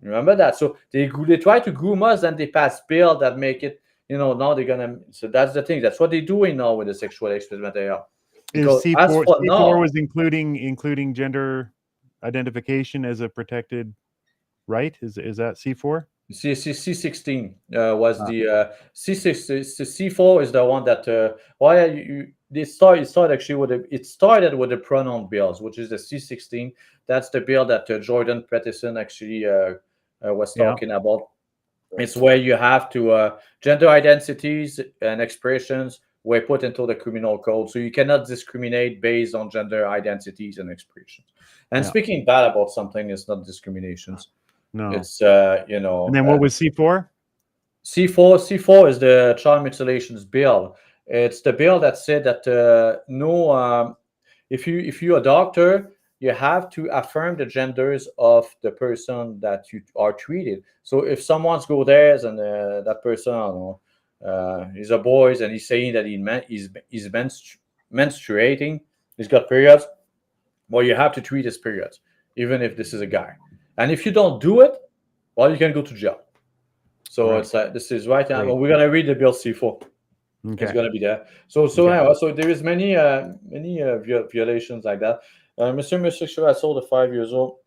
Remember that? So they try to groom us, and they pass bill that make it. Now they're gonna. So that's the thing. That's what they're doing now with the sexual explicit material. Is C4 was including gender identification as a protected right? Is that C4? C16 was the C6. C4 is the one that it started with the pronoun bills, which is the C16. That's the bill that Jordan Peterson actually was talking about. It's where you have to gender identities and expressions were put into the criminal code, so you cannot discriminate based on gender identities and expressions. And speaking bad about something is not discriminations. No, it's And then what was C4? C4 is the child mutilations bill. It's the bill that said that if you're a doctor, you have to affirm the genders of the person that you are treated. So if someone's go there and that person, I don't know, he's a boy and he's saying that he's menstruating, he's got periods, well, you have to treat his periods, even if this is a guy. And if you don't do it, well, you can go to jail. So it's like this is right now. Well, we're gonna read the bill C4. Okay. It's gonna be there. So there is many violations like that. Mr. Homosexual assault at 5 years old.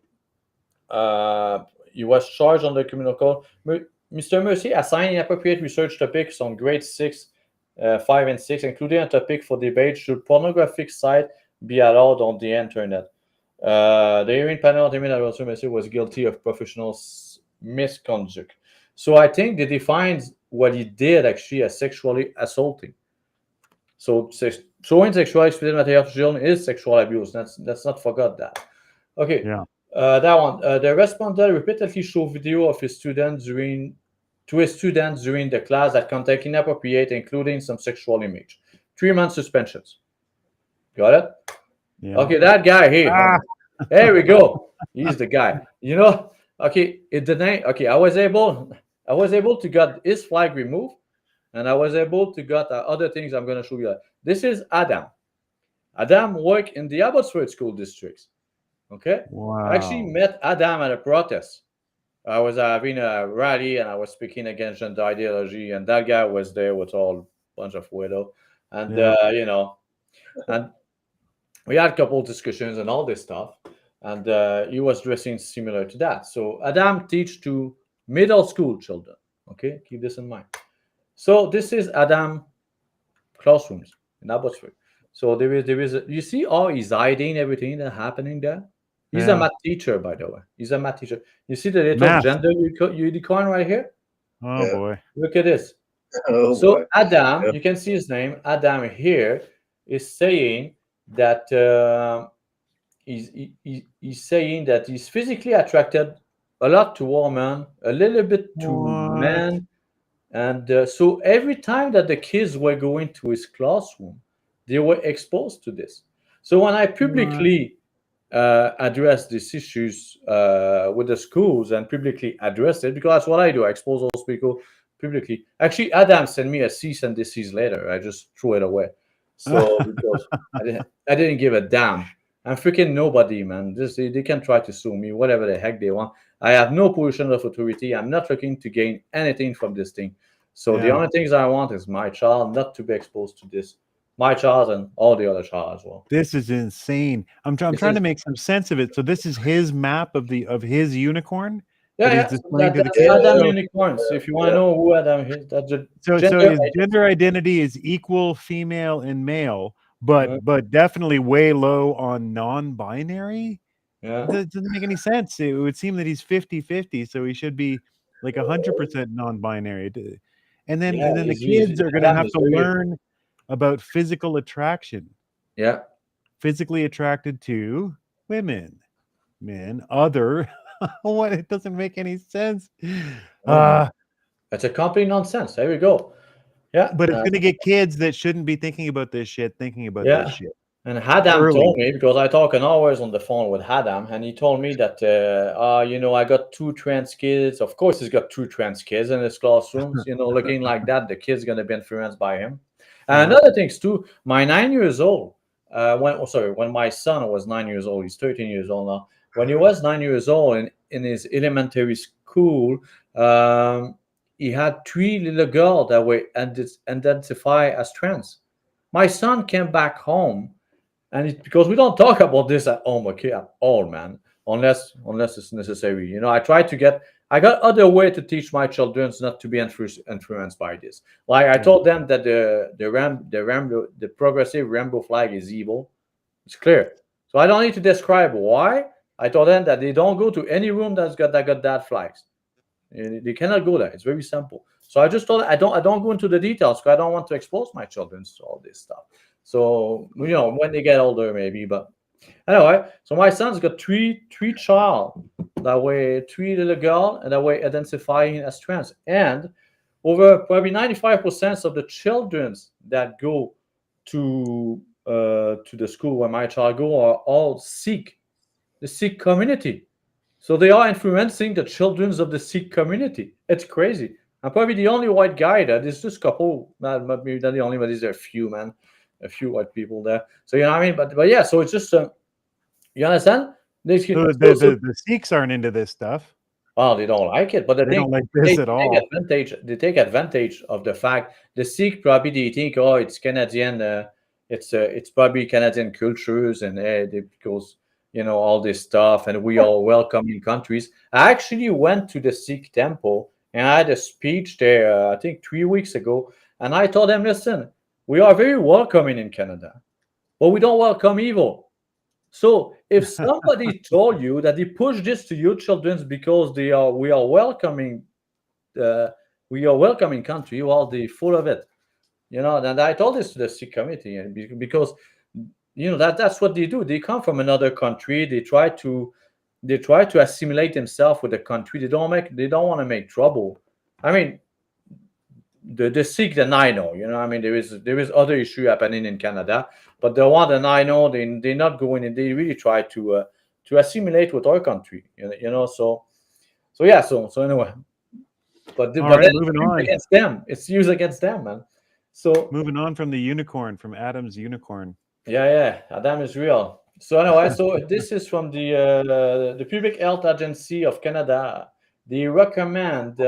He was charged under the criminal code. Mr. Mercy assigned inappropriate research topics on grade 6, 5, and 6, including a topic for debate: should pornographic site be allowed on the internet? The hearing panel determined that Mr. Mercy was guilty of professional misconduct. So I think they defined what he did actually as sexually assaulting. So showing sexual explicit material to children is sexual abuse. Let's not forget that. Okay. Yeah. That one. The respondent repeatedly showed video of his students during the class that contained inappropriate, including some sexual image. 3 month suspensions. Got it? Yeah. Okay, that guy here. There we go. He's the guy. Okay, I was able to get his flag removed, and I was able to get other things I'm going to show you. This is Adam. Adam worked in the Abbotsford school districts. Okay? Wow. I actually met Adam at a protest. I was having a rally, and I was speaking against gender ideology, and that guy was there with all a bunch of widow. And, and we had a couple of discussions and all this stuff. And he was dressing similar to that. So Adam teach to middle school children. Okay, keep this in mind. So this is Adam classrooms in Abbotsford. So there is you see how he's hiding everything that's happening there? He's a math teacher, by the way. He's a math teacher. You see the little gender unicorn right here? Oh boy. Look at this. Oh, so boy. Adam, you can see his name. Adam here is saying that he's saying that he's physically attracted a lot to women, a little bit to What? men, and so every time that the kids were going to his classroom, they were exposed to this. So when I publicly address these issues with the schools and publicly address it, because that's what I do. I expose those people publicly. Actually, Adam sent me a cease and desist letter. I just threw it away. So because I didn't give a damn. I'm freaking nobody, man. They can try to sue me, whatever the heck they want. I have no position of authority. I'm not looking to gain anything from this thing. So the Yeah. only things I want is my child not to be exposed to this. My child and all the other child as well. This is insane. I'm trying to make some sense of it. So this is his map of his unicorn. Yeah, that he's yeah. displaying to the That's kids. Adam So- Unicorns. If you want to know who Adam is, that's a So gender his gender identity is equal female and male, but definitely way low on non-binary. yeah. That doesn't make any sense. It would seem that he's 50-50, so he should be like 100% non-binary. And then Yeah, the he's- kids are going to Adam have is to very- learn about physical attraction. Yeah. Physically attracted to women, men, other. What? It doesn't make any sense. It's a complete nonsense. There we go. Yeah. But it's going to get kids that shouldn't be thinking about this shit thinking about Yeah. this shit. And Adam Early. told me, because I talk an hours on the phone with Adam, and he told me that, I got 2 trans kids. Of course, he's got 2 trans kids in his classrooms, looking like that. The kid's going to be influenced by him. And other things too. My 9 years old, when my son was 9 years old, he's 13 years old now. When he was 9 years old in his elementary school, he had 3 little girls that were identified as trans. My son came back home, and because we don't talk about this at home, okay, at all, man, unless it's necessary. I got other way to teach my children not to be influenced by this. Like I told them that the progressive rainbow flag is evil. It's clear. So I don't need to describe why. I told them that they don't go to any room that got that flags. They cannot go there. It's very simple. So I just told them I don't go into the details because I don't want to expose my children to all this stuff. So when they get older, maybe. But anyway, so my son's got three child that way, 3 little girl, and that way identifying as trans. And over probably 95% of the children that go to the school where my child go are all Sikh, the Sikh community. So they are influencing the children of the Sikh community. It's crazy. I'm probably the only white guy there. There's just a couple, maybe not the only, but there's a few, man. A few white people there. So you know what I mean? But yeah, so it's just you understand? The Sikhs aren't into this stuff. Well, they don't like it, but They don't like this at all. They take advantage of the fact the Sikh probably they think, oh, it's Canadian, it's probably Canadian cultures and because all this stuff, and we are welcoming countries. I actually went to the Sikh temple and I had a speech there, I think 3 weeks ago, and I told them, listen, we are very welcoming in Canada, but we don't welcome evil. So if somebody told you that they push this to your children because we are welcoming country, well, they're full of it. And I told this to the Sikh committee because that's what they do. They come from another country. They try to assimilate themselves with the country. They don't want to make trouble. I mean, the Sikh that I know, there is other issue happening in Canada, but the one that I know, they're not going in. They really try to assimilate with our country, So yeah, so anyway, but Moving on against them, it's used against them, man. So moving on from the unicorn, from Adam's unicorn. Yeah, Adam is real. So anyway, so this is from the Public Health Agency of Canada. They recommend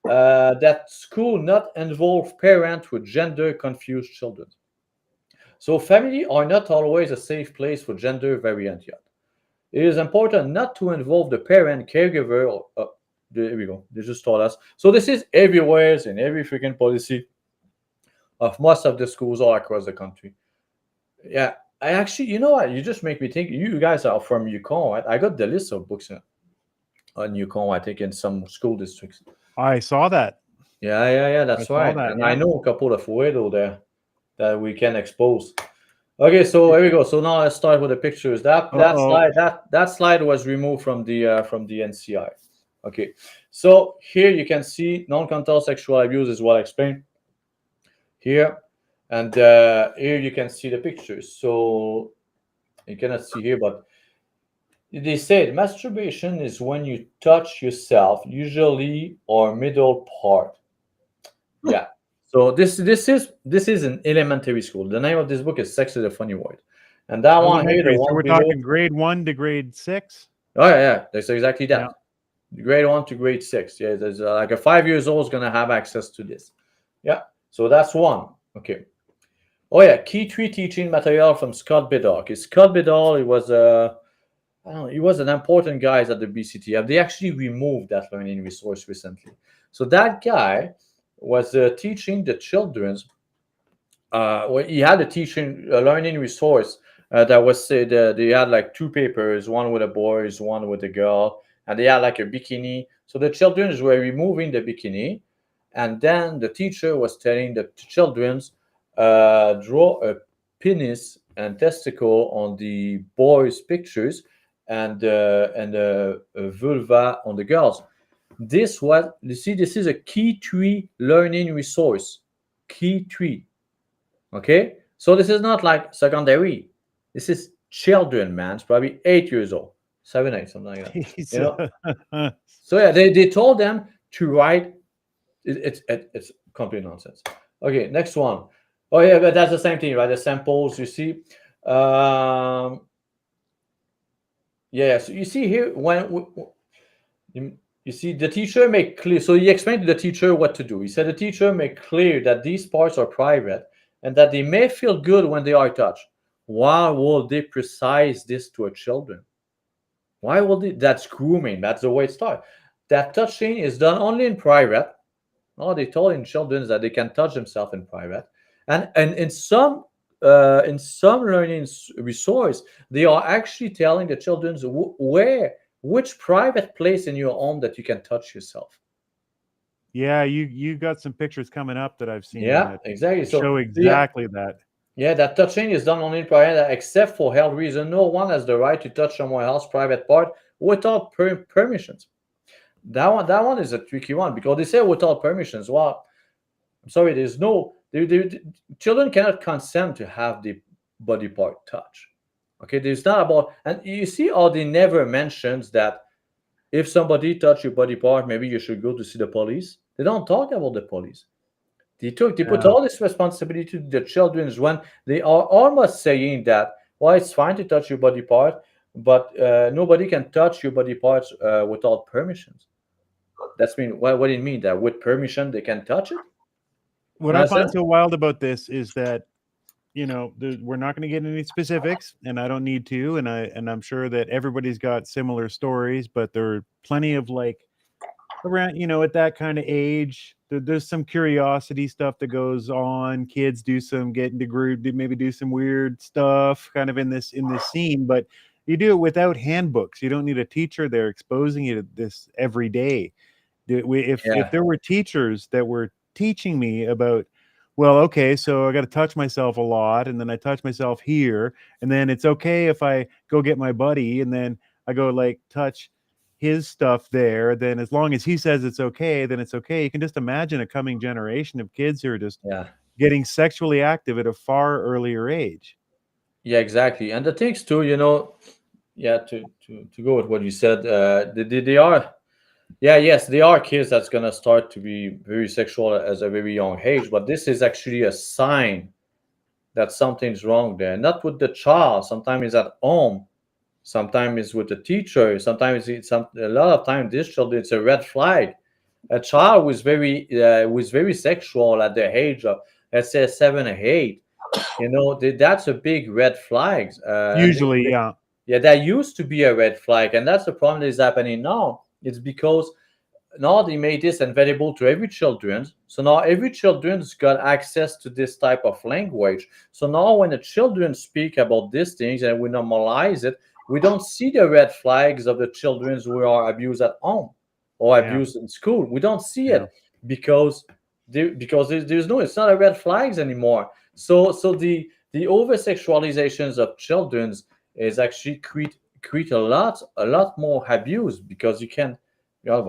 that school not involve parents with gender confused children. So family are not always a safe place for gender variant yet. It is important not to involve the parent caregiver. There we go. They just told us. So this is everywhere in every freaking policy of most of the schools all across the country. Yeah, I actually, you know what? You just make me think. You guys are from Yukon, right? I got the list of books on Yukon, I think, in some school districts. I saw that. Yeah, that's right. And I know a couple of widows there that we can expose. Okay, so here we go. So now let's start with the pictures. That Uh-oh. slide that slide was removed from the NCI. Okay, so here you can see non-contact sexual abuse is what I explained here, and here you can see the pictures. So you cannot see here, but they said masturbation is when you touch yourself, usually or middle part. Yeah. So this is an elementary school. The name of this book is "Sex is a Funny Word," and that one here, the Elementary. So one we're below. talking grade 1 to grade 6. Oh yeah, that's exactly that. Yeah. Grade 1 to grade 6. Yeah, there's like a 5 years old is gonna have access to this. Yeah. So that's one. Okay. Oh yeah, key 3 teaching material from Scott Biddle. Scott Biddle, he was I don't know, he was an important guy at the BCTF. They actually removed that learning resource recently. So that guy was teaching the children's. He had a learning resource that was said. They had like 2 papers, one with the boys, one with the girl, and they had like a bikini. So the children were removing the bikini, and then the teacher was telling the children's draw a penis and testicle on the boys' pictures, and a vulva on the girls. This was, you see, this is a key 3 learning resource. Key 3. Okay, so this is not like secondary. This is children, man. It's probably 8 years old, 7, 8, something like that. You know. So yeah, they told them to write. It's complete nonsense. Okay, next one. Oh yeah, but that's the same thing, right? The samples, you see. Yeah, so you see here when you see the teacher make clear. So he explained to the teacher what to do. He said the teacher make clear that these parts are private and that they may feel good when they are touched. Why will they precise this to a children? Why will they? That's grooming. That's the way it starts. That touching is done only in private. Oh, they told in children that they can touch themselves in private, and in some learning resource, they are actually telling the children which private place in your home that you can touch yourself. Yeah, you got some pictures coming up that I've seen. Yeah, that exactly. So show exactly that. Yeah, that touching is done only in private, except for health reason. No one has the right to touch someone else's private part without permissions. That one is a tricky one because they say without permissions. Well, I'm sorry, there's no. Children cannot consent to have the body part touch. Okay, there's not about, and you see how they never mentions that if somebody touch your body part, maybe you should go to see the police. They don't talk about the police. They put all this responsibility to the children when they are almost saying that, well, it's fine to touch your body part, but nobody can touch your body parts without permissions. That's mean what do you mean that with permission they can touch it? What I find so wild about this is that, you know, we're not going to get any specifics, and I don't need to, and I'm sure that everybody's got similar stories, but there are plenty of like around, you know, at that kind of age, there's some curiosity stuff that goes on. Kids do some get into group, maybe do some weird stuff kind of in this scene, but you do it without handbooks. You don't need a teacher there exposing you to this every day. If there were teachers that were teaching me about, well, okay, so I got to touch myself a lot, and then I touch myself here, and then it's okay if I go get my buddy, and then I go like touch his stuff there, then as long as he says it's okay, then it's okay. You can just imagine a coming generation of kids who are just getting sexually active at a far earlier age. Yeah, exactly. And the things too, you know, to go with what you said, they are, yes, they are kids that's gonna start to be very sexual as a very young age, but this is actually a sign that something's wrong there. Not with the child, sometimes it's at home, sometimes it's with the teacher, sometimes a lot of times this child, it's a red flag. A child was very sexual at the age of, let's say, 7 or 8. You know, that's a big red flag. Usually, that used to be a red flag, and that's the problem that is happening now. It's because now they made this available to every children. So now every children's got access to this type of language. So now when the children speak about these things and we normalize it, we don't see the red flags of the children who are abused at home or abused in school. We don't see it because there's no, it's not a red flags anymore. So the the over sexualizations of children is actually create a lot more abuse, because you can,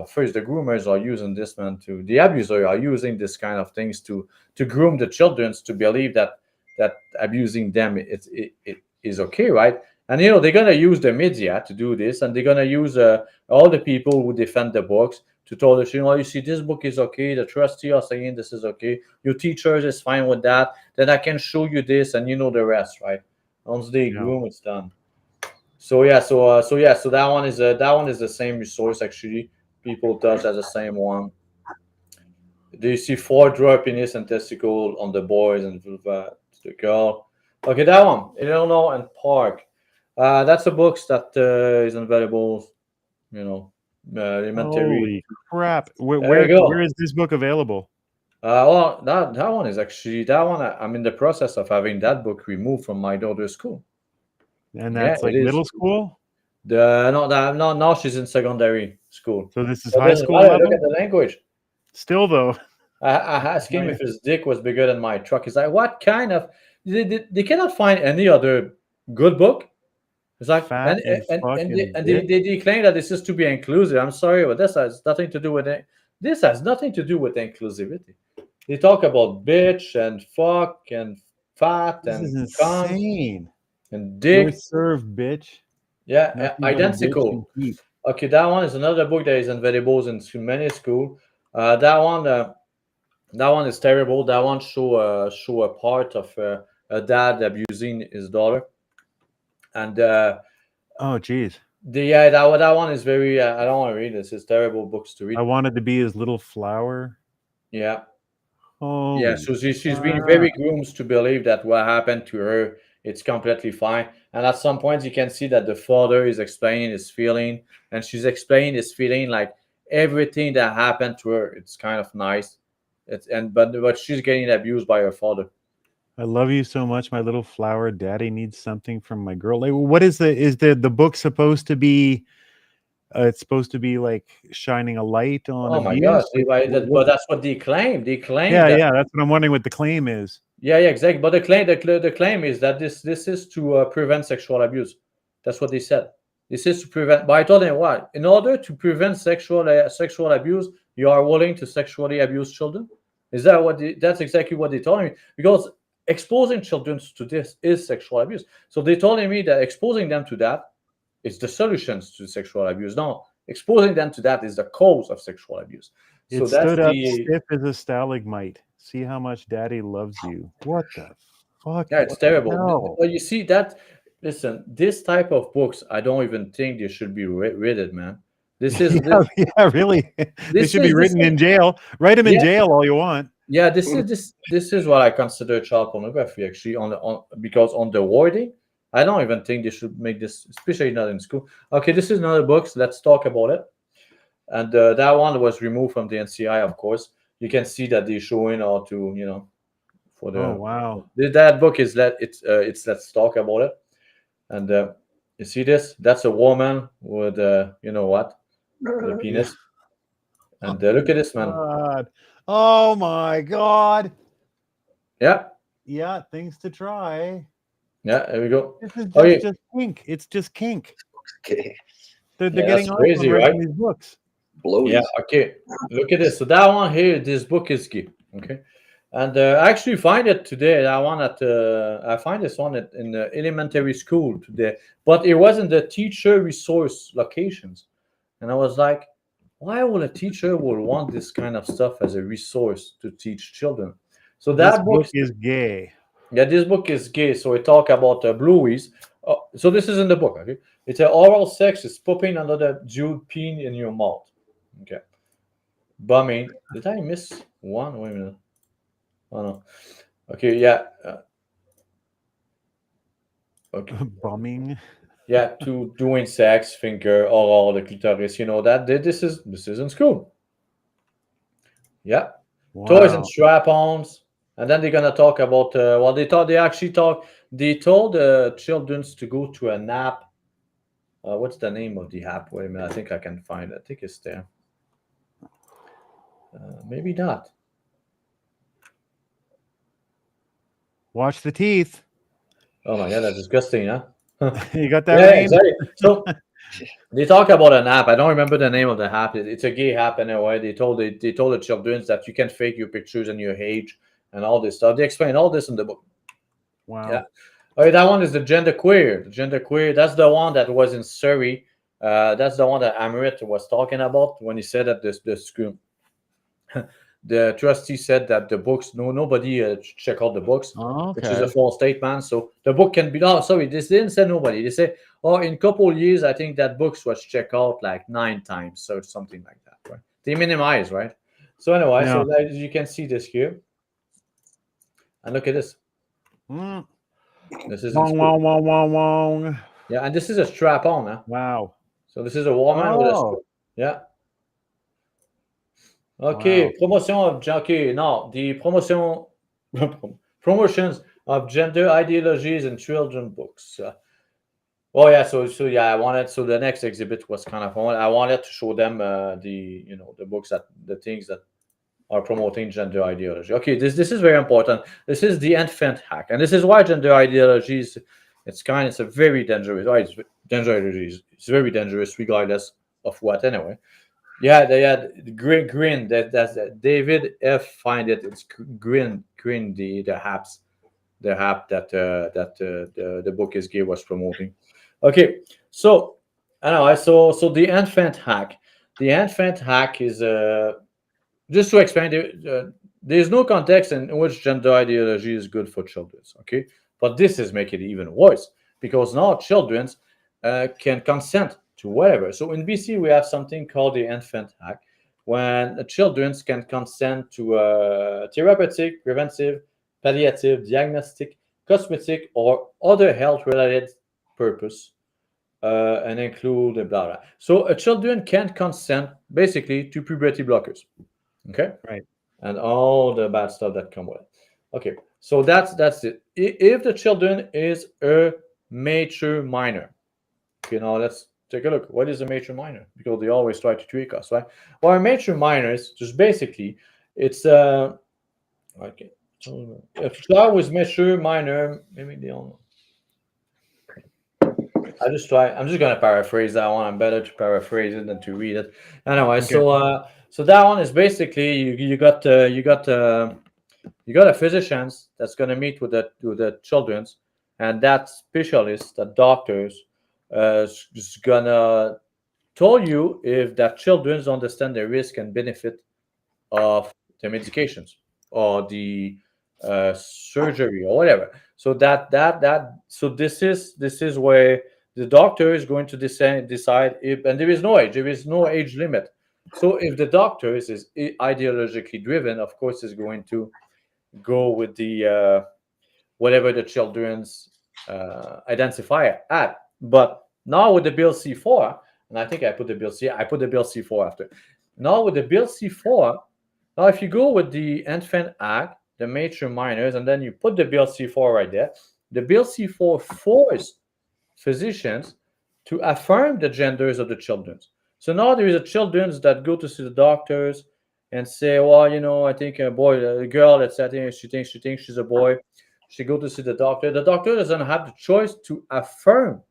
first the groomers are using this, man, to the abuser are using this kind of things to groom the children to believe that abusing them it is okay, right? And they're gonna use the media to do this, and they're gonna use all the people who defend the books to tell us, you see, this book is okay, the trustee are saying this is okay, your teachers is fine with that, then I can show you this, and the rest, right? Once they groom, it's done. So that one is the same resource, actually. People touch as the same one. Do you see 4 drop penis and testicle on the boys and vulva to the girl? Okay, that one, Illinois and Park. That's a book that is available, elementary. Holy crap! There Where you go. where is this book available? Well, that one is actually I'm in the process of having that book removed from my daughter's school. And that's Yeah, like it is. middle school. Now she's in secondary school. So this is But high doesn't school matter, level. look at the language. Still though. I asked him if his dick was bigger than my truck. He's like, what kind of? They cannot find any other good book. It's like, Fat and fucking they claim that this is to be inclusive. I'm sorry, but this has nothing to do with it. This has nothing to do with inclusivity. They talk about bitch and fuck and fat This and is cunt insane. and Your dick. serve, bitch. Yeah, Nothing but a bitch identical. can keep. Okay, that one is another book that is available in many schools. That one is terrible. That one show a part of a dad abusing his daughter, and Oh, geez. that one is very. I don't want to read this. It's terrible books to read. I wanted to be his little flower. Yeah, Oh, yeah. So she's been very groomed to believe that what happened to her, it's completely fine. And at some point, you can see that the father is explaining his feeling, and she's explaining his feeling like everything that happened to her. It's kind of nice. But she's getting abused by her father. I love you so much, my little flower. Daddy needs something from my girl. Like, what is the book supposed to be? It's supposed to be like shining a light on Oh my abuse. gosh! But that's what they claim. They claim that. Yeah. That's what I'm wondering. What the claim is? Yeah, exactly. But the claim is that this is to prevent sexual abuse. That's what they said. This is to prevent. But I told them what? In order to prevent sexual abuse, you are willing to sexually abuse children. Is that what? That's exactly what they told me. Because exposing children to this is sexual abuse. So they told me that exposing them to that is the solutions to sexual abuse. No, exposing them to that is the cause of sexual abuse. So It stood up stiff as a stalagmite. See how much Daddy loves you. What the fuck? Yeah, it's terrible. No. But you see that. Listen, this type of books, I don't even think they should be read, man. This is yeah, really. They should be written in jail. Write them in jail all you want. Yeah, this is what I consider child pornography, actually, because on the wording, I don't even think they should make this, especially not in school. Okay, this is another book. So let's talk about it. And that one was removed from the NCI, of course. You can see that they're showing how to, for the. Oh wow! That book is it's let's talk about it. And you see this? That's a woman with you know what, the penis. And look at this, man. God. Oh my God! Yeah. Yeah, things to try. Yeah, there we go. This is just kink. It's just kink. Okay. They're getting that's off crazy, on right? writing these books. Blowies. Yeah, okay. Look at this. So that one here, this book is gay. Okay. And I actually find it today. I find this one in the elementary school today, but it wasn't the teacher resource locations. And I was like, why would a teacher would want this kind of stuff as a resource to teach children? So that This book is gay. Yeah, this book is gay. So we talk about blueies. So this is in the book. Okay, it's oral sex is popping under the jeweled peen in your mouth. Okay, bumming. Did I miss one? Wait a minute. Oh no. Okay, yeah. Okay. Bumming. Yeah, to doing sex, finger, oral, the clitoris. That this is in school. Yeah. Wow. Toys and strap-ons. And then they're gonna talk about they told the children to go to an app. What's the name of the app? Wait a minute, I think I can find it. I think it's there. Maybe not. Watch the teeth. Oh my god, that's disgusting, huh? You got that, Yeah, Rain? exactly. So they talk about an app. I don't remember the name of the app. It's a gay app anyway. They told the children that you can fake your pictures and your age and all this stuff. They explain all this in the book. Wow. Yeah. All right, that one is the gender queer. The gender queer. That's the one that was in Surrey. That's the one that Amrit was talking about when he said that the school. The trustee said that the books, nobody check out the books, which is a Okay. false statement. So the book can be, no, sorry, this didn't say nobody. They say, oh, in a couple of years, I think that books was checked out like 9 times, so something like that, right? They minimize, right? So anyway, Yeah. so like, you can see this here. And look at this. Mm. This is Wong, wong, wong, wong, wong. yeah, and this is a strap on, huh? Wow. So this is a woman with a Oh. strap. Yeah. Okay, Wow. promotion of okay, no, the promotion promotions of gender ideologies in children books. Oh yeah, so yeah, I wanted, so the next exhibit was kind of fun. I wanted to show them the the books, that the things that are promoting gender ideology. Okay, this is very important. This is the infant hack, and this is why gender ideologies, it's a very dangerous. Why gender ideologies, it's very dangerous regardless of what anyway. Yeah, they had Grin. That's David F. Find it. It's Grin. The apps, the app that the book is gay was promoting. Okay, so anyway, so the infant hack. The infant hack is just to explain. There's no context in which gender ideology is good for children. Okay, but this is making it even worse because now children can consent to whatever. So in BC, we have something called the infant hack, when the children can consent to therapeutic, preventive, palliative, diagnostic, cosmetic, or other health-related purpose, and include blah blah. So a children can consent basically to puberty blockers, okay, Right. and all the bad stuff that come with it. Okay, so that's it. If the children is a mature minor, let's take a look. What is a mature minor? Because they always try to trick us, right? Well, a mature minor is just basically it's okay. If a child was mature minor, maybe they don't know. I'm just gonna paraphrase that one. I'm better to paraphrase it than to read it. Anyway, Okay. so that one is basically you got a physician that's gonna meet with the children's, and that specialist, that doctors, is gonna tell you if that children understand the risk and benefit of the medications or the surgery or whatever. So so this is where the doctor is going to decide if, and there is no age limit. So if the doctor is ideologically driven, of course, is going to go with the whatever the children's identifier at. But now with the bill C4, and I think I put the bill C4 after. Now with the bill C4, now if you go with the infant act, the mature minors, and then you put the bill C4 right there, the bill C4 forces physicians to affirm the genders of the children. So now there is a children that go to see the doctors and say, well, I think a boy, a girl that's setting, she thinks she's a boy. She go to see the doctor. The doctor doesn't have the choice to affirm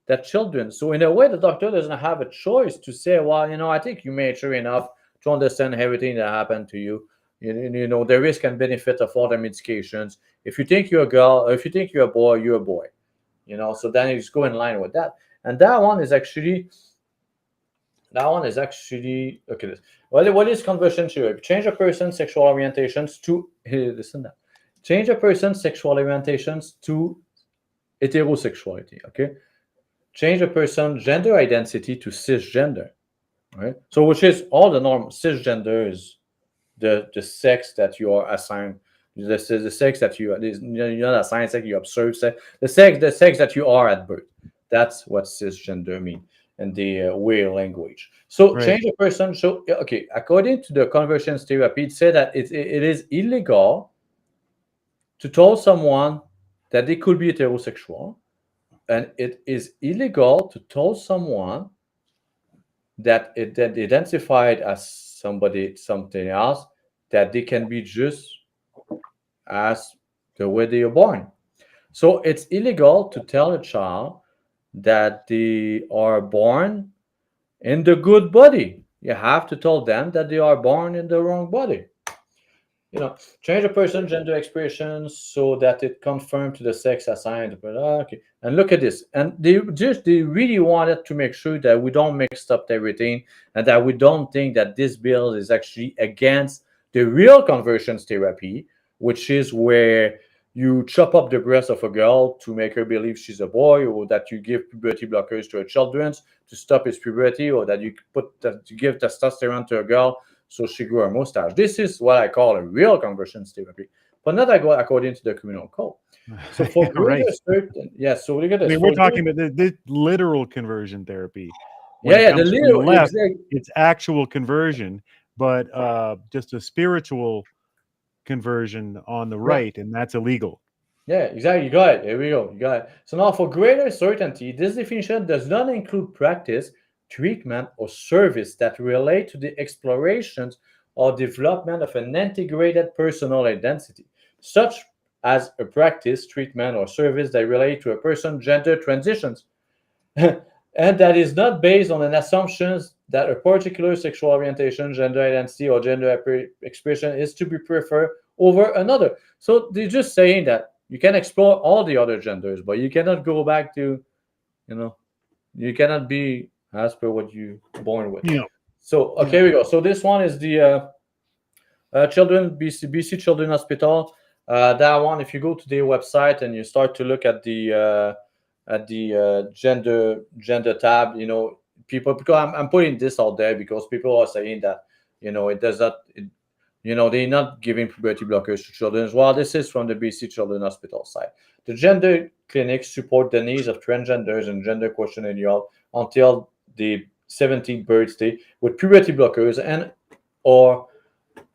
that children. So in a way, the doctor doesn't have a choice to say, well, I think you mature enough to understand everything that happened to you. The risk and benefit of all the medications. If you think you're a girl, or if you think you're a boy, you're a boy. So then you just go in line with that. And that one is actually okay. What is conversion theory? Change a person's sexual orientations to listen that. Change a person's sexual orientations to heterosexuality. Okay. Change a person's gender identity to cisgender. Right. So which is all the norm. Cisgender is the sex that you are assigned. The sex that you're not assigned sex, you observe sex. The sex that you are at birth. That's what cisgender means in the weird language. So Right. change a person. So okay, according to the conversion therapy, it said that it is illegal to tell someone that they could be heterosexual, and it is illegal to tell someone that it identified as something else, that they can be just as the way they are born. So it's illegal to tell a child that they are born in the good body. You have to tell them that they are born in the wrong body. Change a person's gender expression so that it conforms to the sex assigned. But okay, and look at this. And they really wanted to make sure that we don't mix up everything and that we don't think that this bill is actually against the real conversions therapy, which is where you chop up the breast of a girl to make her believe she's a boy, or that you give puberty blockers to her children to stop his puberty, or that you give testosterone to a girl so she grew her mustache. This is what I call a real conversions therapy, but not according to the criminal code. So for Right. so look at this. We're talking about the literal conversion therapy. The From literal, the left, exactly. it's actual conversion, but just a spiritual conversion on the right, and that's illegal. Yeah, exactly. You got it. Here we go. You got it. So now, for greater certainty, this definition does not include practice, treatment, or service that relate to the explorations or development of an integrated personal identity, such as a practice, treatment, or service that relate to a person's gender transitions, and that is not based on an assumption that a particular sexual orientation, gender identity, or gender expression is to be preferred over another. So they're just saying that you can explore all the other genders, but you cannot go back to, you cannot be as per what you born with. Yeah. So okay, here we go. So this one is the BC Children Hospital. That one, if you go to their website and you start to look at the gender tab, people, because I'm putting this out there because people are saying that it does not. They're not giving puberty blockers to children. Well, this is from the BC Children Hospital site. The gender clinics support the needs of transgenders and gender questionnaire until the 17th birthday with puberty blockers and or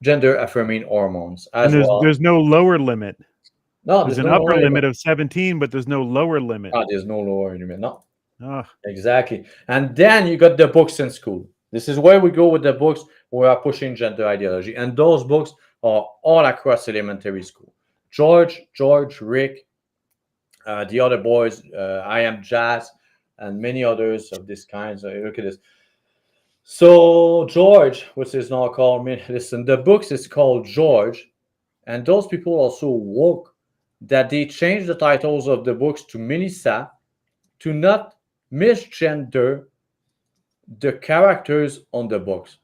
gender affirming hormones as well. There's no lower limit. No, there's an upper limit of 17, but there's no lower limit. There's no lower limit. No. Oh. Exactly. And then you got the books in school. This is where we go with the books. We are pushing gender ideology. And those books are all across elementary school. George, Rick, the other boys, I Am Jazz, and many others of this kind. So look at this. So George, which is now called, listen, the books is called George. And those people also woke that they changed the titles of the books to Melissa to not misgender the characters on the books.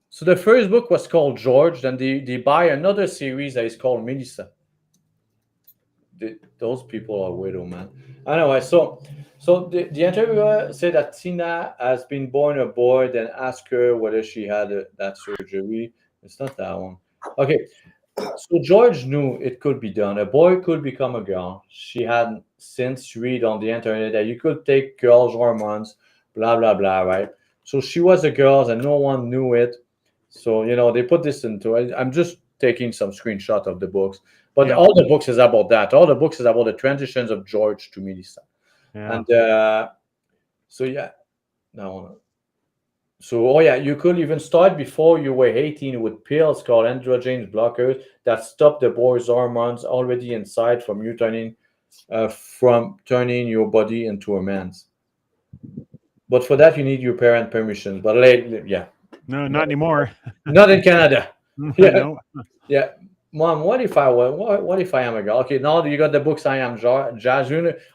So the first book was called George, then they buy another series that is called Melissa. Those people are weirdo, man. Anyway, so the interviewer said that Tina has been born a boy, then asked her whether she had that surgery. It's not that one. Okay, so George knew it could be done. A boy could become a girl. She had since read on the internet that you could take girls' hormones, blah, blah, blah, right? So she was a girl and no one knew it. So, they put this into it. I'm just taking some screenshot of the books. But all the books is about that. All the books is about the transitions of George to Melissa. Yeah. And you could even start before you were 18 with pills called androgen blockers that stop the boy's hormones already inside from you turning your body into a man's. But for that, you need your parent permission. But no, not anymore. Not in Canada. Yeah, no. Yeah. Mom, what if I am a girl? Okay, now you got the books I Am Jazz.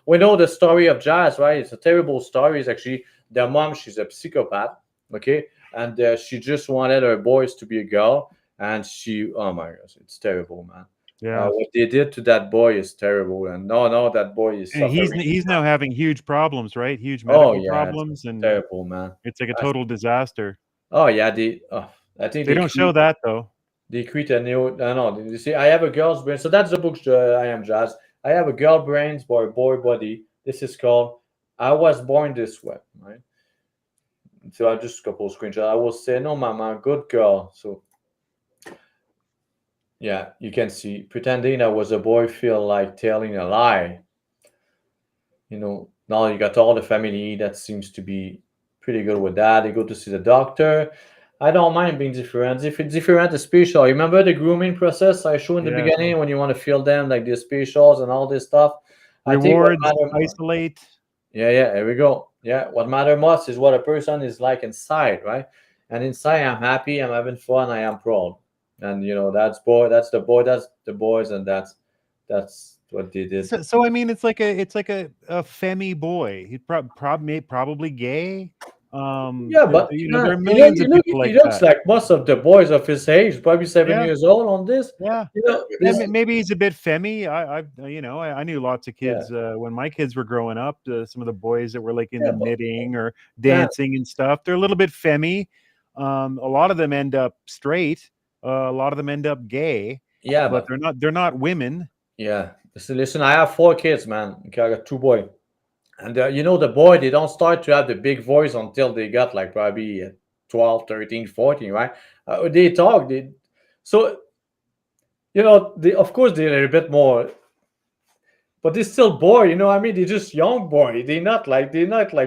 We know the story of Jazz, right? It's a terrible story. It's actually their mom, she's a psychopath, okay? And she just wanted her boys to be a girl. And oh my gosh, it's terrible, man. Yeah. What they did to that boy is terrible. And no, that boy is suffering. He's now having huge problems, right? Huge medical problems. And terrible, man. It's like a total disaster. Oh, yeah. I think they don't show that, though. They create a new. No. You see, I have a girl's brain. So that's the book. I Am Jazz. I have a girl brains for a boy body. This is called I Was Born This Way, right? So I just a couple of screenshots. I will say, no, mama, good girl. So yeah, you can see pretending I was a boy feel like telling a lie. Now you got all the family that seems to be pretty good with that. They go to see the doctor. I don't mind being different. If it's different, it's special. Remember the grooming process I showed in the beginning when you want to feel them like they're specials and all this stuff? I think what Rewards, isolate. yeah, here we go. Yeah, what matter most is what a person is like inside, right? And inside, I'm happy, I'm having fun, I am proud, and that's the boys, and that's what they did. So I mean, it's like a femi boy. He's probably gay. Yeah, but there are millions of people he like looks that. like most of the boys of his age, probably 7 years old on this. Yeah. This, Maybe he's a bit femmy. I knew lots of kids when my kids were growing up. Some of the boys that were like into knitting or dancing and stuff, they're a little bit femmy. A lot of them end up straight. A lot of them end up gay. yeah, but they're not women. Yeah, listen. I have 4 kids, man. Okay, I got 2 boys, and the boy, they don't start to have the big voice until they got like probably 12, 13, 14, right? They talk. So they, of course, they're a bit more, but they're still boy. You know what I mean? They're just young boy. They're not like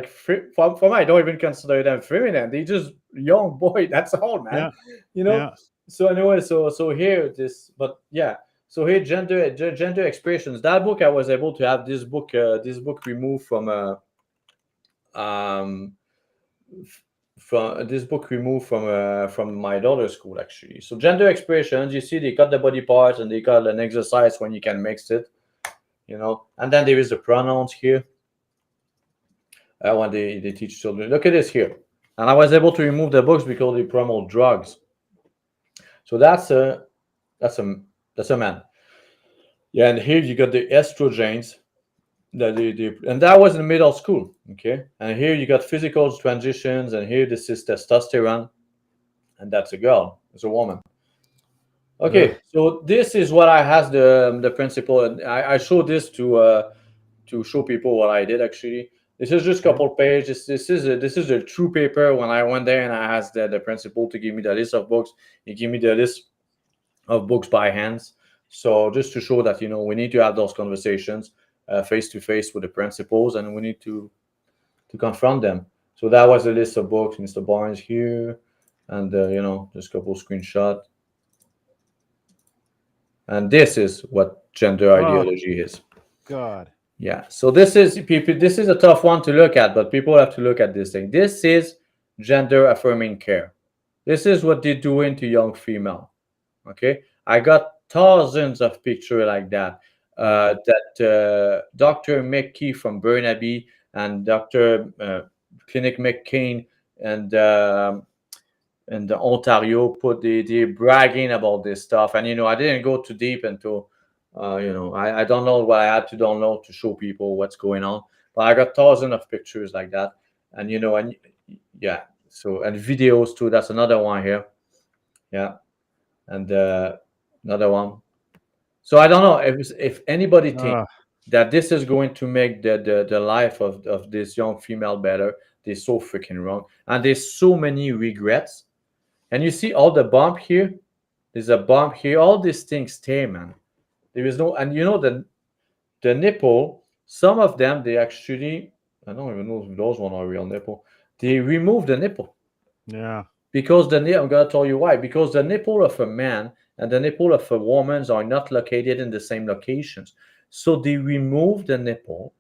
for me, I don't even consider them feminine. They're just young boy. That's all, man. So anyway, so here but yeah. So here, gender expressions. That book, I was able to have this book removed from from my daughter's school, actually. So gender expressions, you see, they got the body parts and they got an exercise when you can mix it, And then there is the pronouns here. When they teach children. Look at this here, and I was able to remove the books because they promote drugs. So that's a man. Yeah, and here you got the estrogens and that was in middle school. Okay, and here you got physical transitions, and here this is testosterone, and that's a girl, it's a woman. Okay, so this is what I has the principle, and I showed this to show people what I did actually. This is just a couple pages. This is a true paper. When I went there and I asked the principal to give me the list of books, he gave me the list of books by hands. So just to show that we need to have those conversations face to face with the principals, and we need to confront them. So that was a list of books, Mr. Barnes here, and just a couple screenshots. And this is what gender ideology is. God. Yeah. So this is a tough one to look at, but people have to look at this thing. This is gender affirming care. This is what they're doing to young female. Okay. I got thousands of pictures like that. That Dr. McKee from Burnaby and Dr. Clinic McCain and Ontario put they're bragging about this stuff. And I didn't go too deep into I don't know what I had to download to show people what's going on, but I got thousands of pictures like that, and yeah. So, and videos too. That's another one here. Yeah, and another one. So I don't know if anybody thinks that this is going to make the life of this young female better. They're so freaking wrong, and there's so many regrets. And you see all the bump here. There's a bump here. All these things stay, man. There is no, and the nipple. Some of them they actually, I don't even know if those one are real nipple. They remove the nipple. Yeah. Because I'm gonna tell you why. Because the nipple of a man and the nipple of a woman are not located in the same locations. So they remove the nipple,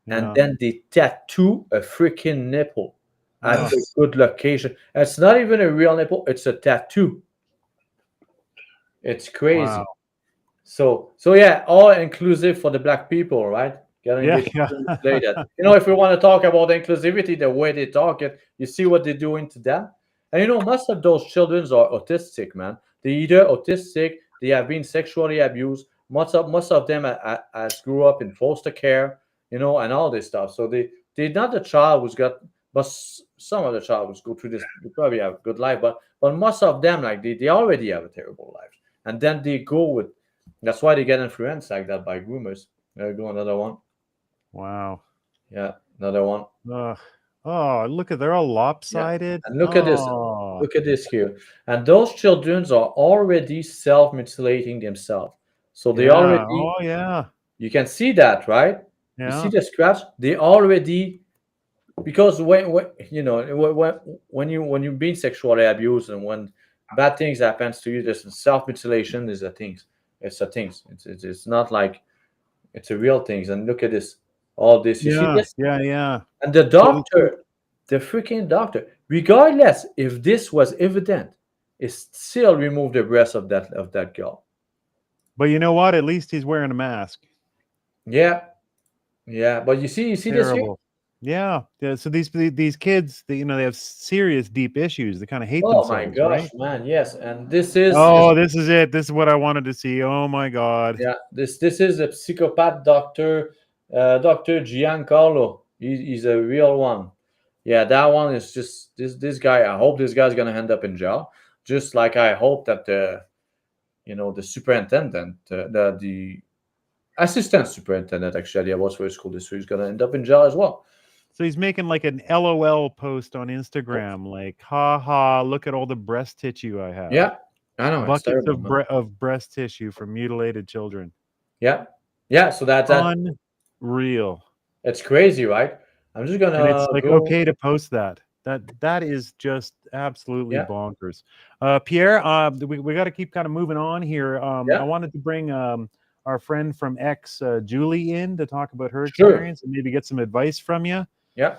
and then they tattoo a freaking nipple at a good location. It's not even a real nipple; it's a tattoo. It's crazy. Wow. So yeah, all inclusive for the black people, right? If we want to talk about inclusivity, the way they talk it, you see what they're doing to them. And most of those children are autistic, man. They're either autistic, they have been sexually abused. Most of them has grew up in foster care, and all this stuff. So they're not the child who's got, but some of the child who's go through this, they probably have a good life, but most of them, like they already have a terrible life, and then they go with. That's why they get influenced like that by groomers. There we go, another one. Wow. Yeah, another one. Oh, look at, they're all lopsided. Yeah. And look at this. Look at this here. And those children are already self-mutilating themselves. So they already. Oh yeah. You can see that, right? Yeah. You see the scratch. They already, because when you're being sexually abused and when bad things happens to you, this self-mutilation is a thing. It's a thing. It's not like It's a real thing. And look at this, all this. You see this? Yeah. And the doctor, the freaking doctor, regardless if this was evident, is still remove the breast of that girl. But you know what? At least he's wearing a mask. Yeah. But you see this here? Terrible. Yeah. So these kids, they have serious, deep issues. They kind of hate themselves. Oh my gosh, right? man! Yes, and this is. Oh, this is it. This is what I wanted to see. Oh my God. Yeah, this is a psychopath doctor, Dr. Giancarlo. He's a real one. Yeah, that one is just this guy. I hope this guy's gonna end up in jail. Just like I hope that the superintendent, the assistant superintendent, actually, I was for school district, is gonna end up in jail as well. So he's making like an LOL post on Instagram, like, ha ha, look at all the breast tissue I have. Yeah, I know. Buckets terrible, of breast tissue from mutilated children. Yeah. So that's unreal. It's crazy, right? I'm just gonna. And it's like okay to post that. That is just absolutely bonkers. Pierre, we got to keep kind of moving on here. I wanted to bring our friend from X, Julie, in to talk about her experience and maybe get some advice from you. Yeah.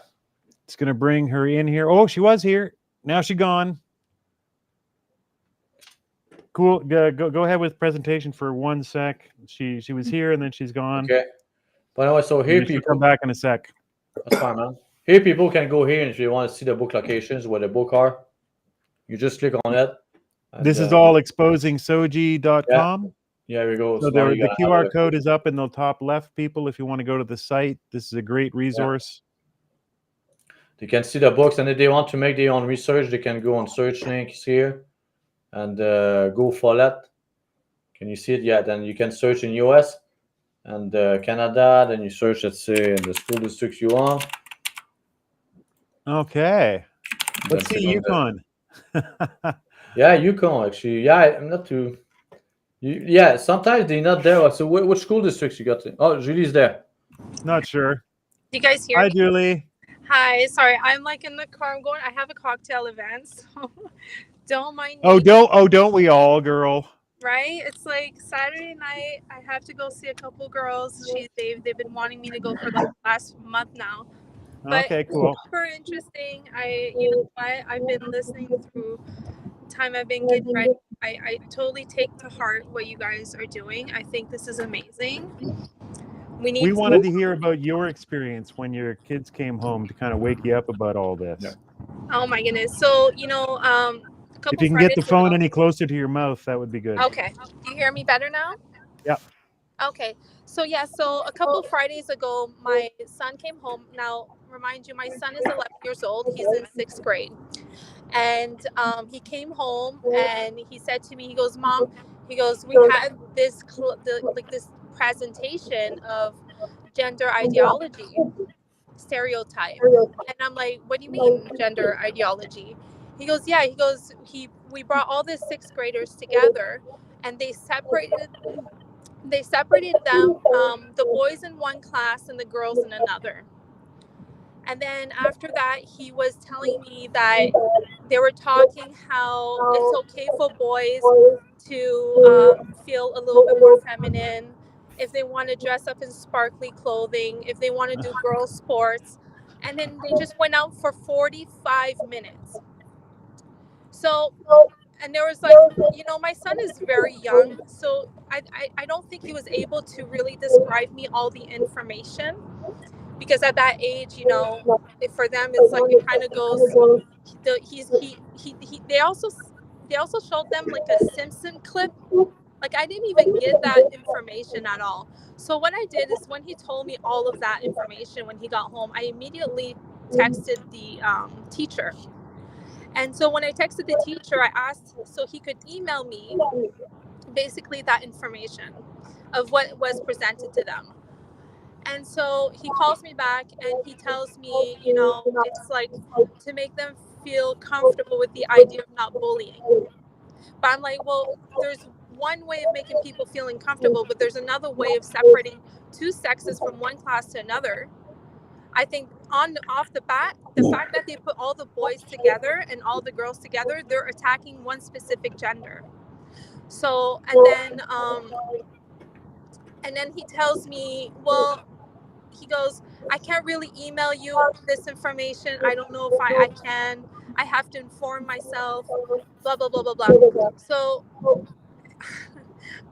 It's going to bring her in here. Oh, she was here. Now she's gone. Cool. Go ahead with presentation for 1 sec. She was here and then she's gone. Okay. But anyway, so here people come back in a sec. That's fine, man. Here people can go here, and if you want to see the book locations where the book are, you just click on it. And, this is all exposing SOGI.com. Yeah, here we go. So the QR code is up in the top left, people, if you want to go to the site. This is a great resource. They can see the books, and if they want to make their own research, they can go on search links here and go for that. Can you see it? Yeah, then you can search in US and Canada. Then you search, let's say, in the school districts you want. Okay. Let's see Yukon. Yeah, Yukon, actually. Yeah, I'm not too... Yeah, sometimes they're not there. So which school districts you got to? Oh, Julie's there. Not sure. You guys hear me? Hi, Julie. Hi. Sorry, I'm like in the car. I have a cocktail event, so don't mind me. Don't we all, girl? Right? It's like Saturday night. I have to go see a couple girls. They've been wanting me to go for the last month now. But okay, cool. Super interesting. I've been listening through time I've been getting ready. I totally take to heart what you guys are doing. I think this is amazing. We wanted to hear about your experience when your kids came home to kind of wake you up about all this. Yeah. Oh my goodness. So, if you can get the phone any closer to your mouth, that would be good. Okay. Do you hear me better now? Yeah. Okay. So a couple Fridays ago, my son came home. Now, remind you, my son is 11 years old. He's in 6th grade. And he came home and he said to me, he goes, Mom, we had this this presentation of gender ideology stereotype. And I'm like, what do you mean gender ideology? He goes, yeah. He goes, we brought all the 6th graders together and they separated them, the boys in one class and the girls in another. And then after that, he was telling me that they were talking how it's okay for boys to feel a little bit more feminine, if they want to dress up in sparkly clothing, if they want to do girl sports. And then they just went out for 45 minutes. So, and there was like, my son is very young, so I don't think he was able to really describe me all the information. Because at that age, for them, it's like it kind of goes. They also showed them like a Simpson clip. Like I didn't even get that information at all. So what I did is when he told me all of that information when he got home, I immediately texted the teacher. And so when I texted the teacher, I asked so he could email me basically that information of what was presented to them. And so he calls me back and he tells me, it's like to make them feel comfortable with the idea of not bullying. But I'm like, well, there's one way of making people feel uncomfortable, but there's another way of separating two sexes from one class to another. I think off the bat, the fact that they put all the boys together and all the girls together, they're attacking one specific gender. So, and And then he tells me, well, he goes, I can't really email you this information. I don't know if I can. I have to inform myself, blah, blah, blah, blah, blah. So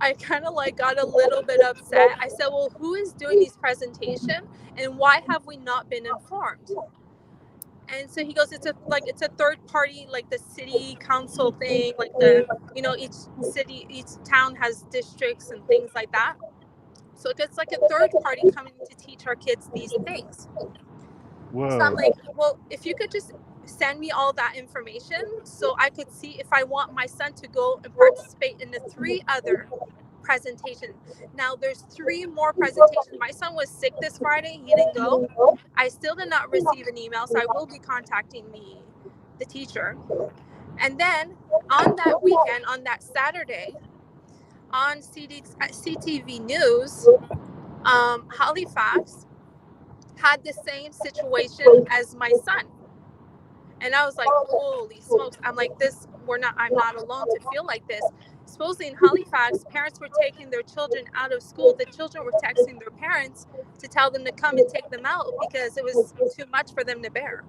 I kind of like got a little bit upset. I said, well, who is doing these presentations and why have we not been informed? And so he goes, it's a third party, like the city council thing, like each town has districts and things like that. So it's like a third party coming to teach our kids these things. Whoa. So I'm like, well, if you could just send me all that information so I could see if I want my son to go and participate in the 3 other presentations. Now there's 3 more presentations. My son was sick this Friday. He didn't go. I still did not receive an email, so I will be contacting the teacher. And then on that weekend, on that Saturday, on CTV News, Halifax had the same situation as my son. And I was like, holy smokes. I'm like, I'm not alone to feel like this. Supposedly in Halifax, parents were taking their children out of school. The children were texting their parents to tell them to come and take them out because it was too much for them to bear.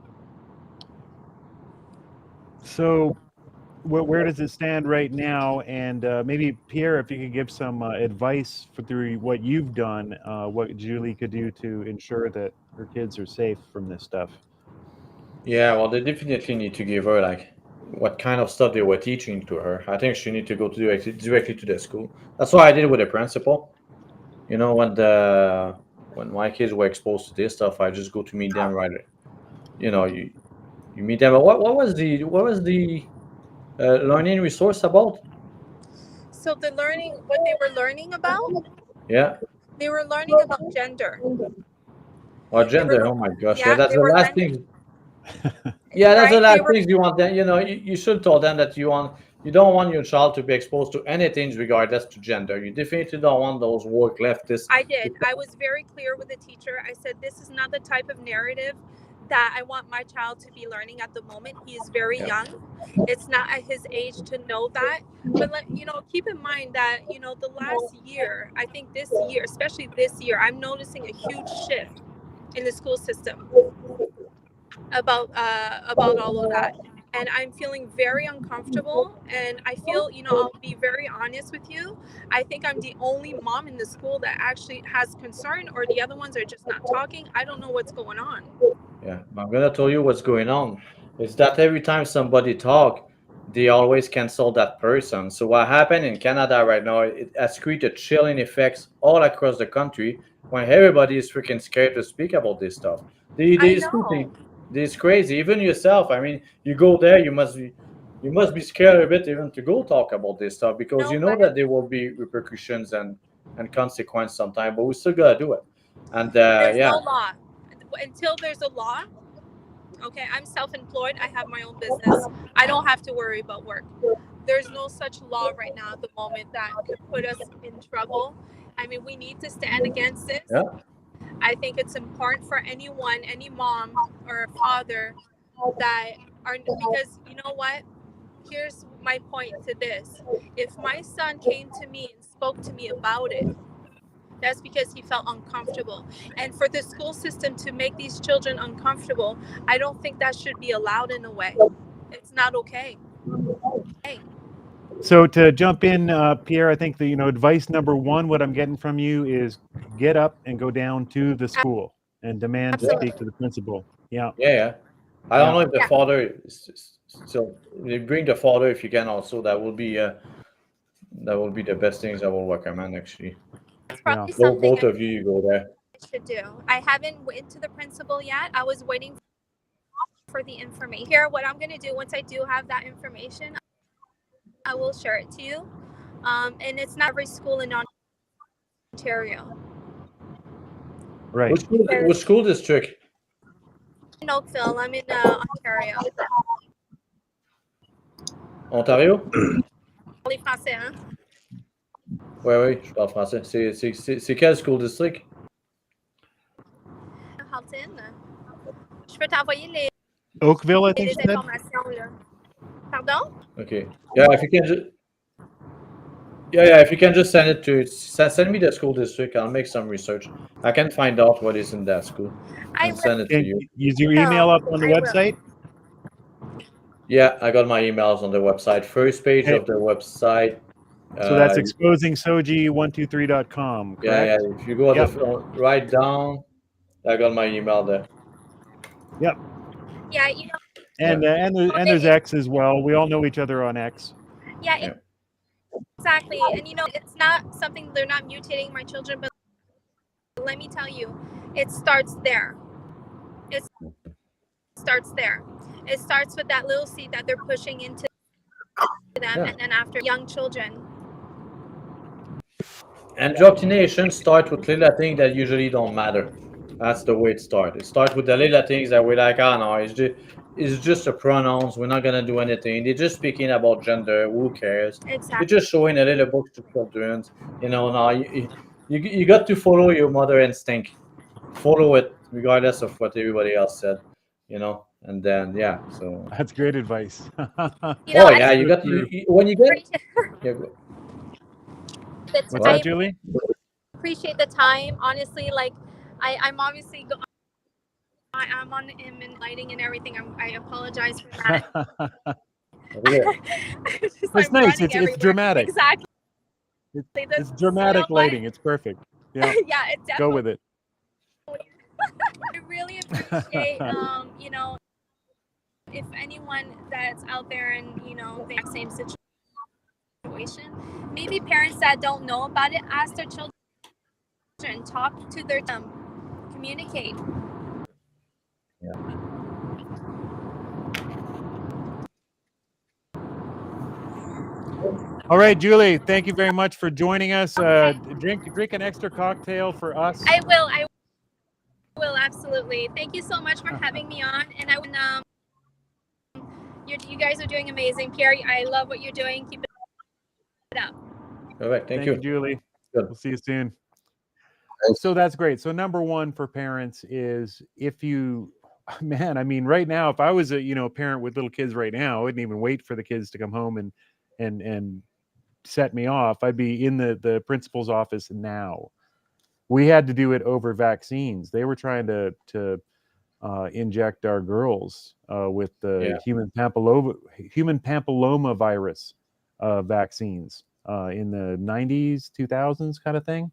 So where does it stand right now? And maybe, Pierre, if you could give some advice through what you've done, what Julie could do to ensure that her kids are safe from this stuff. Yeah, well, they definitely need to give her like what kind of stuff they were teaching to her. I think she need to go directly to the school. That's what I did with the principal. You know, when my kids were exposed to this stuff, I just go to meet them right. You know, you meet them. What was the learning resource about? So what they were learning about? Yeah. They were learning about gender. Or gender. Oh my gosh. Yeah, that's the last thing. Yeah, that's the last things you want. Them, you know, you should tell them that you don't want your child to be exposed to anything regardless to gender. You definitely don't want those woke leftists. I did. I was very clear with the teacher. I said, this is not the type of narrative that I want my child to be learning at the moment. He is very young. It's not at his age to know that. But keep in mind that, the last year, I think this year, especially this year, I'm noticing a huge shift in the school system about all of that. And I'm feeling very uncomfortable. And I feel, I'll be very honest with you. I think I'm the only mom in the school that actually has concern, or the other ones are just not talking. I don't know what's going on. Yeah, I'm gonna tell you what's going on. It's that every time somebody talk, they always cancel that person. So what happened in Canada right now, it has created chilling effects all across the country when everybody is freaking scared to speak about this stuff. It's crazy. Even yourself, I mean, you go there, you must be scared a bit even to go talk about this stuff because that there will be repercussions and consequence sometime, but we still gotta do it. And there's no law. Until there's a law, okay, I'm self-employed. I have my own business. I don't have to worry about work. There's no such law right now at the moment that could put us in trouble. I mean, we need to stand against this. Yeah. I think it's important for anyone, any mom or father that are, because you know what? Here's my point to this. If my son came to me and spoke to me about it, that's because he felt uncomfortable. And for the school system to make these children uncomfortable, I don't think that should be allowed in a way. It's not okay. So to jump in, Pierre, I think the advice number 1, what I'm getting from you is get up and go down to the school and demand to speak to the principal. Yeah. I don't know if the father still bring the father if you can. Also, that will be the best things I will recommend actually. It's probably something both of you go there. Should do. I haven't went to the principal yet. I was waiting for the information. Here, what I'm going to do once I do have that information, I will share it to you. And it's not every school in Ontario. Right. Which school district? In Oakville. I'm in Ontario. Ontario? Parlez français, hein? Oui, je parle français. C'est quel school district? Halton. Je peux t'envoyer les Oakville, I think you said? informations là. Pardon? Okay. Yeah, if you can Yeah. If you can just send it to send me the school district, I'll make some research. I can find out what is in that school I and will. send it to you. Is your email up on the I will. website? Yeah, I got my emails on the website. First page Okay. of the website. So that's exposingsogi123.com, Yeah. correct? If you go at Yep. right down, I got my email there. Yep. Yeah, And there's X as well. We all know each other on X. yeah, exactly. And it's not something they're not mutating my children, but let me tell you, it starts there. It starts there. It starts with that little seed that they're pushing into them, and then after young children. Indoctrination starts with little things that usually don't matter. That's the way it starts. It starts with the little things that we're like, oh no, it's just a pronouns. We're not gonna do anything. They're just speaking about gender. Who cares? Exactly. They're just showing a little book to children. No, you got to follow your mother instinct. Follow it regardless of what everybody else said. And then so That's great advice. you got when you get What's that, Julie? Appreciate the time. Honestly, like I'm obviously I'm on him and lighting and everything. I apologize for that. It's nice. It's dramatic. Exactly. It's dramatic lighting. It's perfect. Yeah. Yeah, it's definitely. Go with it. I really appreciate, if anyone that's out there and the same situation, maybe parents that don't know about it, ask their children, talk to their communicate. All right, Julie, thank you very much for joining us. Drink an extra cocktail for us. I will absolutely. Thank you so much for having me on, and I would you guys are doing amazing. Pierre, I love what you're doing. Keep it up. All right, thank you, Julie. Good. We'll see you soon. Thanks. So that's great. So number one for parents is right now, if I was a parent with little kids right now, I wouldn't even wait for the kids to come home and set me off. I'd be in the principal's office now. We had to do it over vaccines. They were trying to inject our girls with the human papilloma virus vaccines in the 90s, 2000s kind of thing.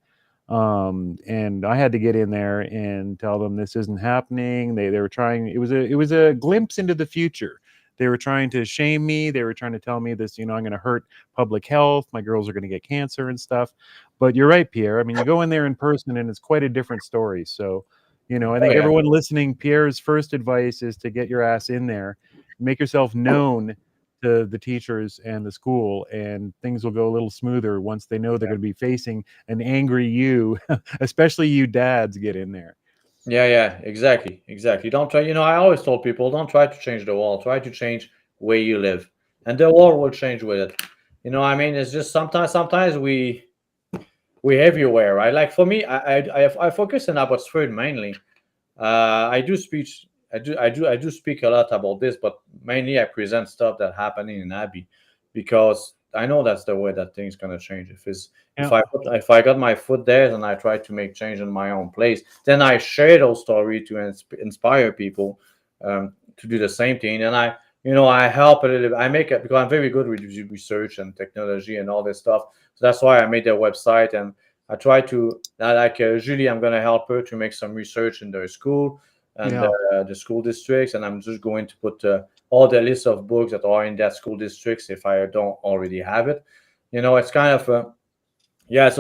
And I had to get in there and tell them this isn't happening. They were trying. It was a glimpse into the future. They were trying to shame me. They were trying to tell me this, I'm going to hurt public health. My girls are going to get cancer and stuff. But you're right, Pierre. I mean, you go in there in person and it's quite a different story. So, I think everyone listening, Pierre's first advice is to get your ass in there, make yourself known to the teachers and the school, and things will go a little smoother once they know they're going to be facing an angry you, especially you dads get in there. Yeah, exactly. Don't try, I always told people, don't try to change the world, try to change where you live, and the world will change with it. It's just sometimes we everywhere, right? Like for me, I focus on Abbotsford mainly. I do speak a lot about this, but mainly I present stuff that happening in Abbey, because I know that's the way that things gonna change. If I got my foot there and I try to make change in my own place, then I share those stories to inspire people to do the same thing. And I help a little bit. I make it because I'm very good with research and technology and all this stuff. So that's why I made their website, and I try to Julie, I'm gonna help her to make some research in their school and the school districts, and I'm just going to put all the list of books that are in that school districts if I don't already have it. It's kind of so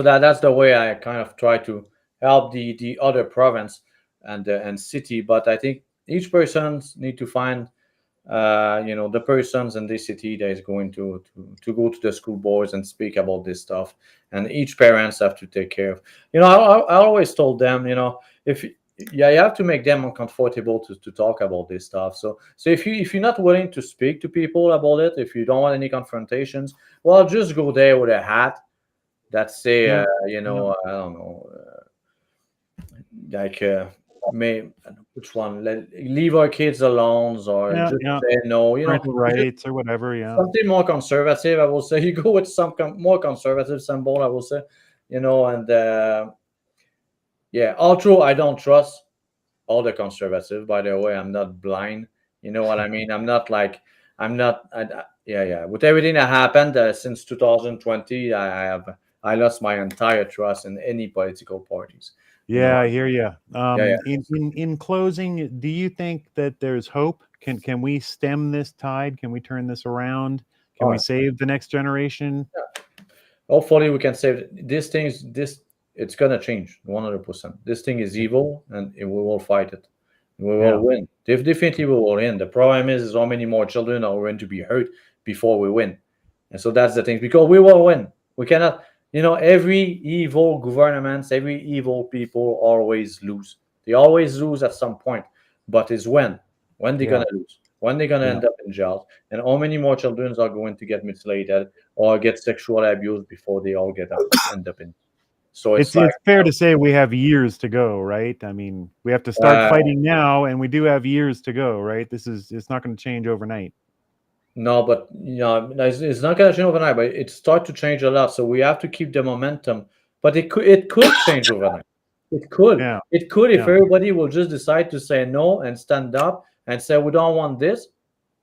that's the way I kind of try to help the other province and city. But I think each person need to find the persons in this city that is going to go to the school boards and speak about this stuff, and each parents have to take care of. I always told them, if you have to make them uncomfortable to talk about this stuff. So if you're not willing to speak to people about it, if you don't want any confrontations, well, just go there with a hat that say I don't know, like which one? Leave our kids alone, or Yeah, just yeah. say no. Parental rights or whatever. Yeah. Something more conservative, I will say. You go with some more conservative symbol, I will say. And yeah. Although I don't trust all the conservative. By the way, I'm not blind. You know what I mean? I'm not like I'm not. Yeah. With everything that happened since 2020, I lost my entire trust in any political parties. Yeah, I hear you. Yeah. In closing, do you think that there's hope? Can we stem this tide? Can we turn this around? Can we save the next generation? Hopefully, we can save these things. It's gonna change 100%. This thing is evil, and we will fight it. We will win. Definitely, we will win. The problem is how many more children are going to be hurt before we win, and so that's the thing. Because we will win. We cannot. Every evil governments, every evil people always lose. They always lose at some point. But it's when they're gonna lose, when they're gonna end up in jail, and how many more children are going to get mutilated or get sexual abuse before they all end up in. So It's fair to say we have years to go, right? I mean, we have to start fighting now, and we do have years to go, right? It's not going to change overnight. No, but it's not going to change overnight, but it starts to change a lot. So we have to keep the momentum. But it could change overnight. It could. Yeah. It could if everybody will just decide to say no and stand up and say we don't want this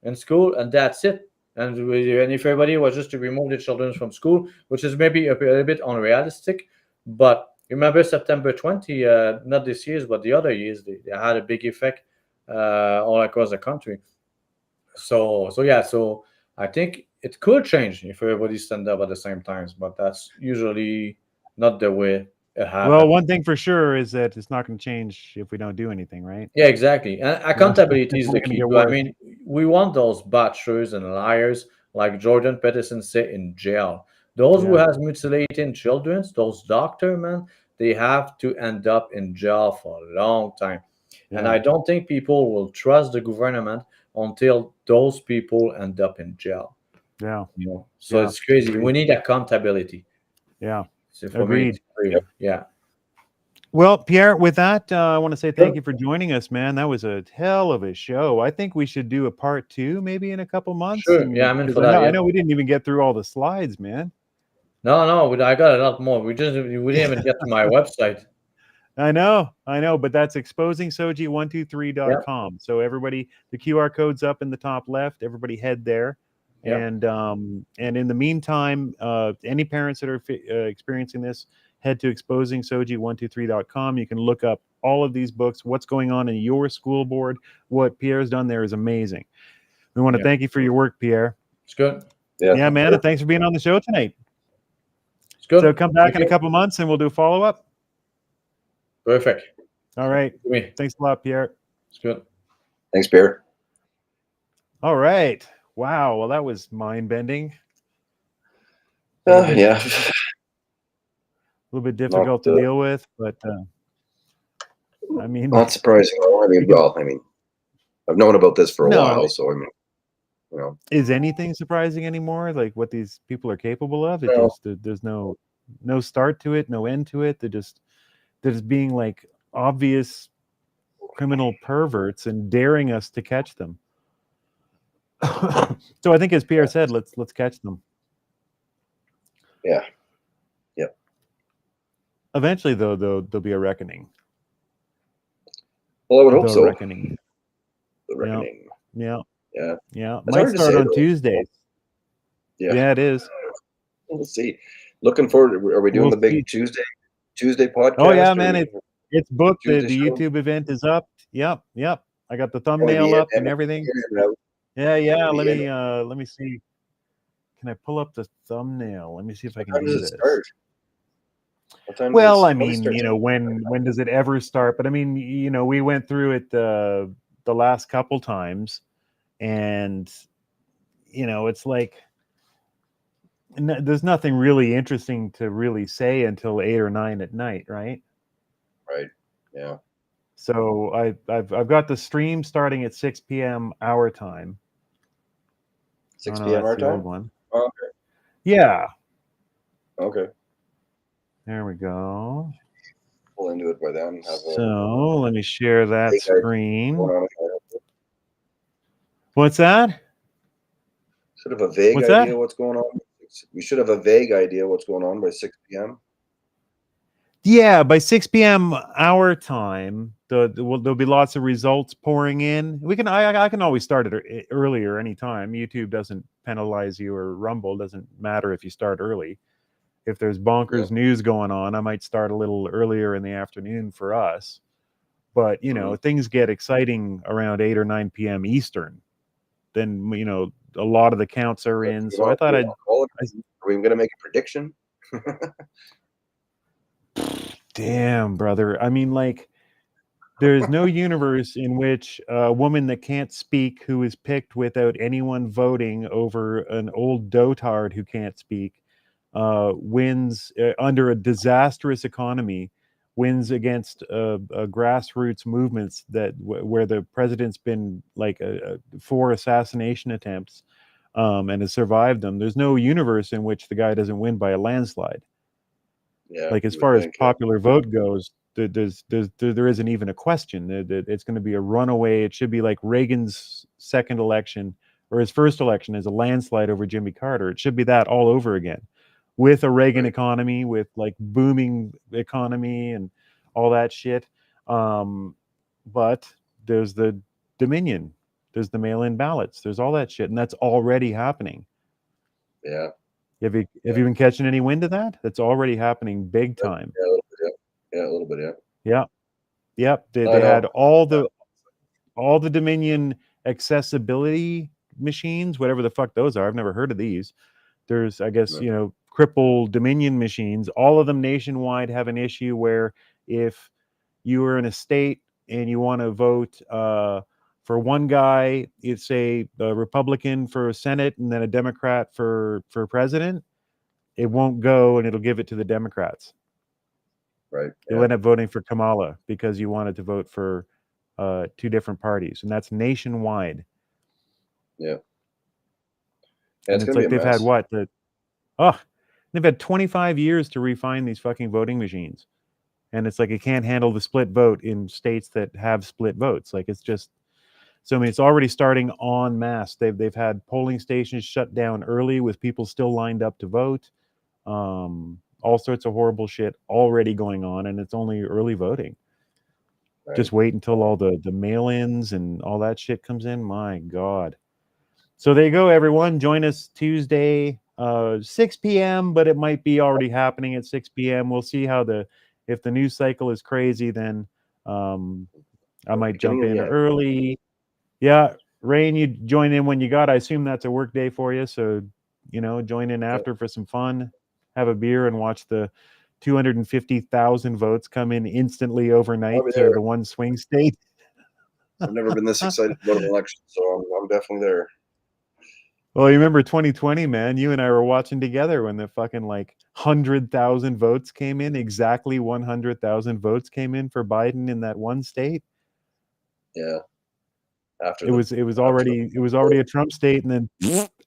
in school, and that's it. And if everybody was just to remove the children from school, which is maybe a little bit unrealistic, but remember September 20, not this year's, but the other years, they had a big effect all across the country. So I think it could change if everybody stand up at the same time, but that's usually not the way it happens. Well, one thing for sure is that it's not going to change if we don't do anything, right? Yeah, exactly. And accountability is the key. I mean, we want those butchers and liars, like Jordan Peterson said, in jail. Those who has mutilated children, those doctors, man, they have to end up in jail for a long time. And I don't think people will trust the government until those people end up in jail. Yeah. So it's crazy. We need accountability. Yeah. So for Agreed. me, yeah. Well, Pierre, with that, I want to say thank you for joining us, man. That was a hell of a show. I think we should do a part 2 maybe in a couple months. Sure. Yeah, I'm in for that. I know we didn't even get through all the slides, man. No, I got a lot more. We didn't even get to my website. I know, but that's exposing SOGI123.com. So everybody, the QR code's up in the top left. Everybody head there. And in the meantime, any parents that are experiencing this, head to exposingsogi123.com. You can look up all of these books, what's going on in your school board. What Pierre's done there is amazing. We want to thank you for your work, Pierre. It's good. Yeah, man. And thanks for being on the show tonight. It's good. So come back in a couple months and we'll do a follow-up. Perfect. All right. Thanks a lot, Pierre. It's good. Thanks, Pierre. All right. Wow. Well, that was mind-bending. Yeah. A little bit difficult to deal with, but I mean, not surprising. I've known about this for a while, so I mean, is anything surprising anymore? Like what these people are capable of? There's no start to it, no end to it. They're just being like obvious criminal perverts and daring us to catch them. So I think, as Pierre said, let's catch them. Yeah. Yep. Eventually, though, there'll be a reckoning. Well, I would hope so. Reckoning. The reckoning. Yeah. It's Might start on Tuesdays. Yeah, it is. We'll see. Looking forward. Are we doing the big Tuesday podcast? Oh yeah, man! It's booked. The YouTube event is up. Yep. I got the thumbnail up and everything. Yeah. Let me see. Can I pull up the thumbnail? Let me see if I can do this. Well, I mean, when does it ever start? But I mean, we went through it the last couple times, and it's like there's nothing really interesting to really say until 8 or 9 at night, right? Right. Yeah. So I've got the stream starting at 6 p.m. our time. 6 p.m. our time? One. Oh, okay. Yeah. Okay. There we go. pull into it by then. Have So let me share that Big idea screen. going on with What's that? should have a vague What's idea that? what's going on. We should have a vague idea what's going on by 6 p.m. Yeah, by 6 p.m. our time, there'll be lots of results pouring in. I can always start it earlier anytime. YouTube doesn't penalize you, or Rumble doesn't matter if you start early. If there's bonkers news going on, I might start a little earlier in the afternoon for us. But things get exciting around 8 or 9 p.m. Eastern. Then a lot of the counts are in. So I thought Are we going to make a prediction? Damn, brother. I mean, like, there's no universe in which a woman that can't speak, who is picked without anyone voting over an old dotard who can't speak, wins under a disastrous economy, wins against grassroots movements where the president's been like 4 assassination attempts and has survived them. There's no universe in which the guy doesn't win by a landslide. Yeah, like as far as popular vote goes, there isn't even a question. It's going to be a runaway. It should be like Reagan's second election, or his first election, is a landslide over Jimmy Carter. It should be that all over again, with a Reagan economy, with like booming economy and all that shit. But there's the Dominion, there's the mail-in ballots, there's all that shit, and that's already happening. Yeah. Have you been catching any wind of that? That's already happening big time. Yeah, a little bit. Yeah, a little bit. Yeah. Yep. They had all the Dominion accessibility machines, whatever the fuck those are. I've never heard of these. There's, I guess, crippled Dominion machines. All of them nationwide have an issue where if you are in a state and you want to vote for one guy, it's a Republican for Senate and then a Democrat for president, it won't go, and it'll give it to the Democrats. Right. You'll end up voting for Kamala because you wanted to vote for 2 different parties, and that's nationwide. Yeah. And it's like they've had they've had 25 years to refine these fucking voting machines, and it's like it can't handle the split vote in states that have split votes. Like, it's just. So, I mean, it's already starting en masse. They've had polling stations shut down early with people still lined up to vote. All sorts of horrible shit already going on, and it's only early voting. Right. Just wait until all the mail-ins and all that shit comes in. My God. So there you go, everyone. Join us Tuesday, 6 p.m., but it might be already happening at 6 p.m. We'll see if the news cycle is crazy, then I might jump in early. Yeah, Rain, you join in when you got. I assume that's a work day for you, so join in after for some fun, have a beer, and watch the 250,000 votes come in instantly overnight to the one swing state. I've never been this excited about an election, so I'm definitely there. Well, you remember 2020, man? You and I were watching together when the fucking 100,000 votes came in. Exactly 100,000 votes came in for Biden in that one state. Yeah. It was already a Trump state, and then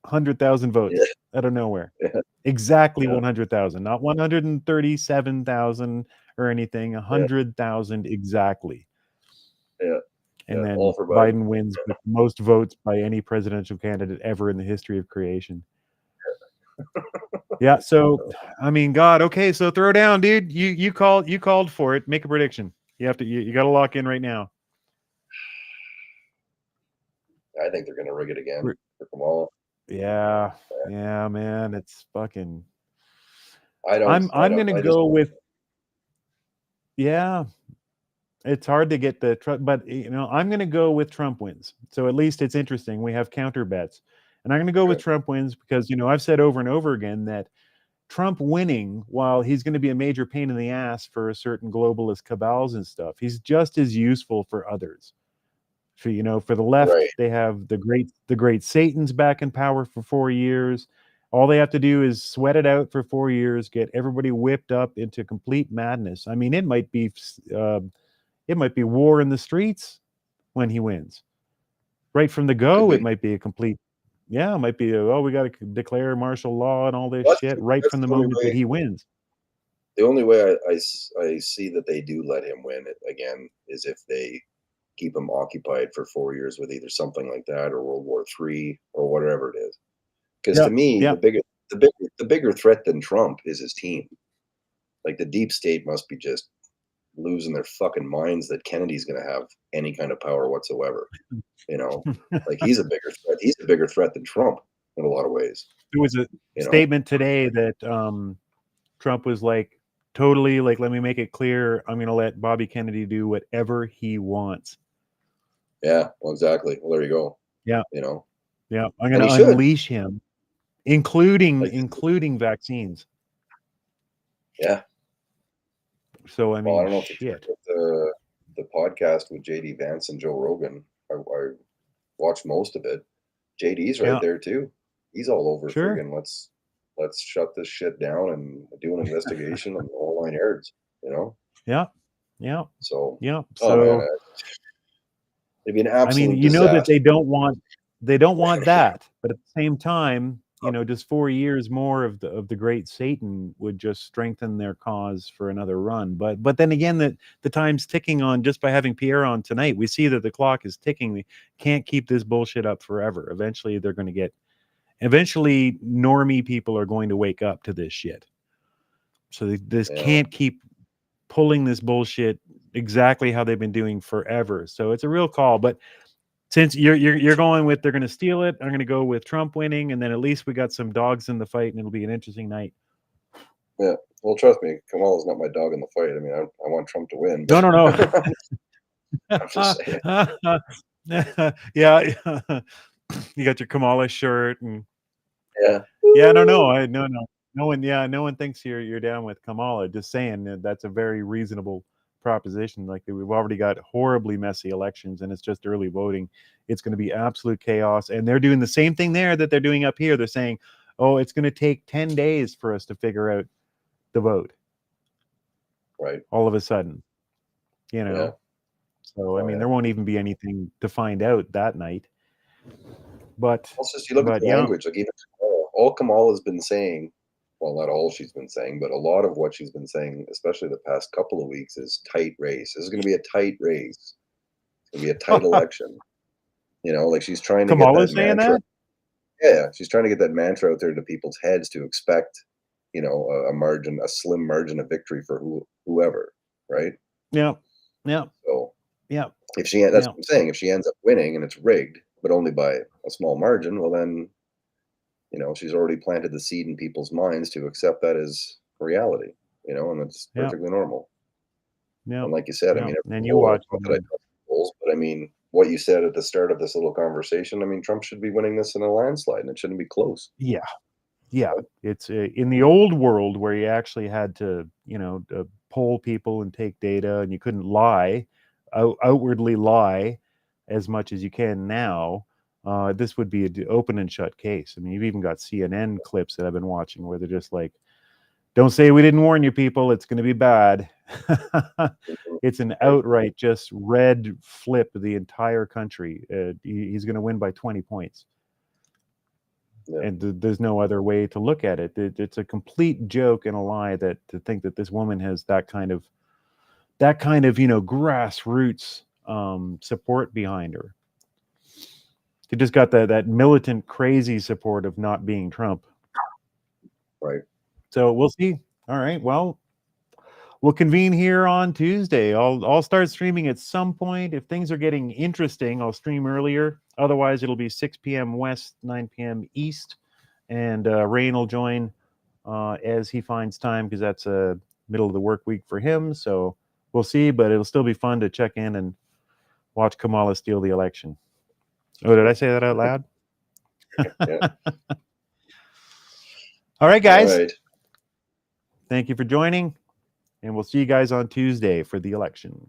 100,000 votes out of nowhere. Yeah. Exactly 100,000, not 137,000 or anything. 100,000 exactly. Yeah. And then Biden wins with most votes by any presidential candidate ever in the history of creation. Yeah. So, I mean, God. Okay. So throw down, dude. You called for it. Make a prediction. You have to. You got to lock in right now. I think they're going to rig it again for Kamala. Yeah, man, it's fucking. I'm going to go with. Yeah, it's hard to get the Trump, but I'm going to go with Trump wins. So at least it's interesting. We have counter bets, and I'm going to go with Trump wins because I've said over and over again that Trump winning, while he's going to be a major pain in the ass for certain globalist cabals and stuff, he's just as useful for others. For the left, they have the great Satan's back in power for 4 years. All they have to do is sweat it out for 4 years, get everybody whipped up into complete madness. I mean, it might be war in the streets when he wins. Right from the go, it might be a complete. Yeah, it might be. We got to declare martial law and all this shit right from the moment that he wins. The only way I see that they do let him win it again is if they keep him occupied for 4 years with either something like that or World War III or whatever it is. Because to me, the bigger threat than Trump is his team. Like the deep state must be just losing their fucking minds that Kennedy's going to have any kind of power whatsoever. You know, like he's a bigger threat. He's a bigger threat than Trump in a lot of ways. There was a statement today that Trump was like, totally like, let me make it clear, I'm going to let Bobby Kennedy do whatever he wants. Yeah, well, exactly. Well, there you go. Yeah. You know. Yeah, I'm going to unleash him, including vaccines. Yeah. So I mean, I don't know shit. If the podcast with JD Vance and Joe Rogan, I watched most of it. JD's right there too. He's all over friggin' let's shut this shit down and do an investigation and the whole 9 yards. You know. Yeah. Yeah. So. Yeah. Oh man, it'd be an absolute. I mean, you know that they don't want that, but at the same time, you know, just 4 years more of the great Satan would just strengthen their cause for another run. But then again, the time's ticking on just by having Pierre on tonight. We see that the clock is ticking. We can't keep this bullshit up forever. Eventually, normie people are going to wake up to this shit. So this can't keep pulling this bullshit exactly how they've been doing forever. So it's a real call. But since you're going with they're going to steal it, I'm going to go with Trump winning, and then at least we got some dogs in the fight, and it'll be an interesting night. Yeah, well, trust me, Kamala's not my dog in the fight. I mean, I want Trump to win. No. I'm just saying. Yeah, you got your Kamala shirt, and yeah. No one thinks you're down with Kamala. Just saying that's a very reasonable proposition. Like we've already got horribly messy elections, and it's just early voting. It's going to be absolute chaos, and they're doing the same thing there that they're doing up here. They're saying, oh, it's going to take 10 days for us to figure out the vote, right? All of a sudden, you know. So I mean, there won't even be anything to find out that night. But also, you look at the language, like even all Kamala's been saying, well, not all she's been saying, but a lot of what she's been saying, especially the past couple of weeks, is tight race. This is going to be a tight race. It's going to be a tight election. You know, like she's trying to Kamala's get that saying mantra. that? Yeah, she's trying to get that mantra out there to people's heads to expect, you know, a slim margin of victory for whoever, right? Yeah. So yeah, if that's what I'm saying. If she ends up winning and it's rigged, but only by a small margin, well then, you know, she's already planted the seed in people's minds to accept that as reality, you know, and that's perfectly normal. Yeah. And like you said, I mean, and you watch polls, but I mean, what you said at the start of this little conversation, I mean, Trump should be winning this in a landslide, and it shouldn't be close. Yeah. It's in the old world where you actually had to, you know, poll people and take data, and you couldn't lie, outwardly lie as much as you can now. This would be an open and shut case. I mean, you've even got CNN clips that I've been watching where they're just like, don't say we didn't warn you, people. It's going to be bad. It's an outright just red flip of the entire country. He's going to win by 20 points. Yeah. And there's no other way to look at it. It's a complete joke and a lie to think that this woman has that kind of, you know, grassroots support behind her. She just got that militant, crazy support of not being Trump. Right. So we'll see. All right. Well, we'll convene here on Tuesday. I'll start streaming at some point. If things are getting interesting, I'll stream earlier. Otherwise, it'll be 6 p.m. West, 9 p.m. East. And Rain will join as he finds time, because that's a middle of the work week for him. So we'll see, but it'll still be fun to check in and watch Kamala steal the election. Oh, did I say that out loud? Yeah. All right, guys. All right. Thank you for joining, and we'll see you guys on Tuesday for the election.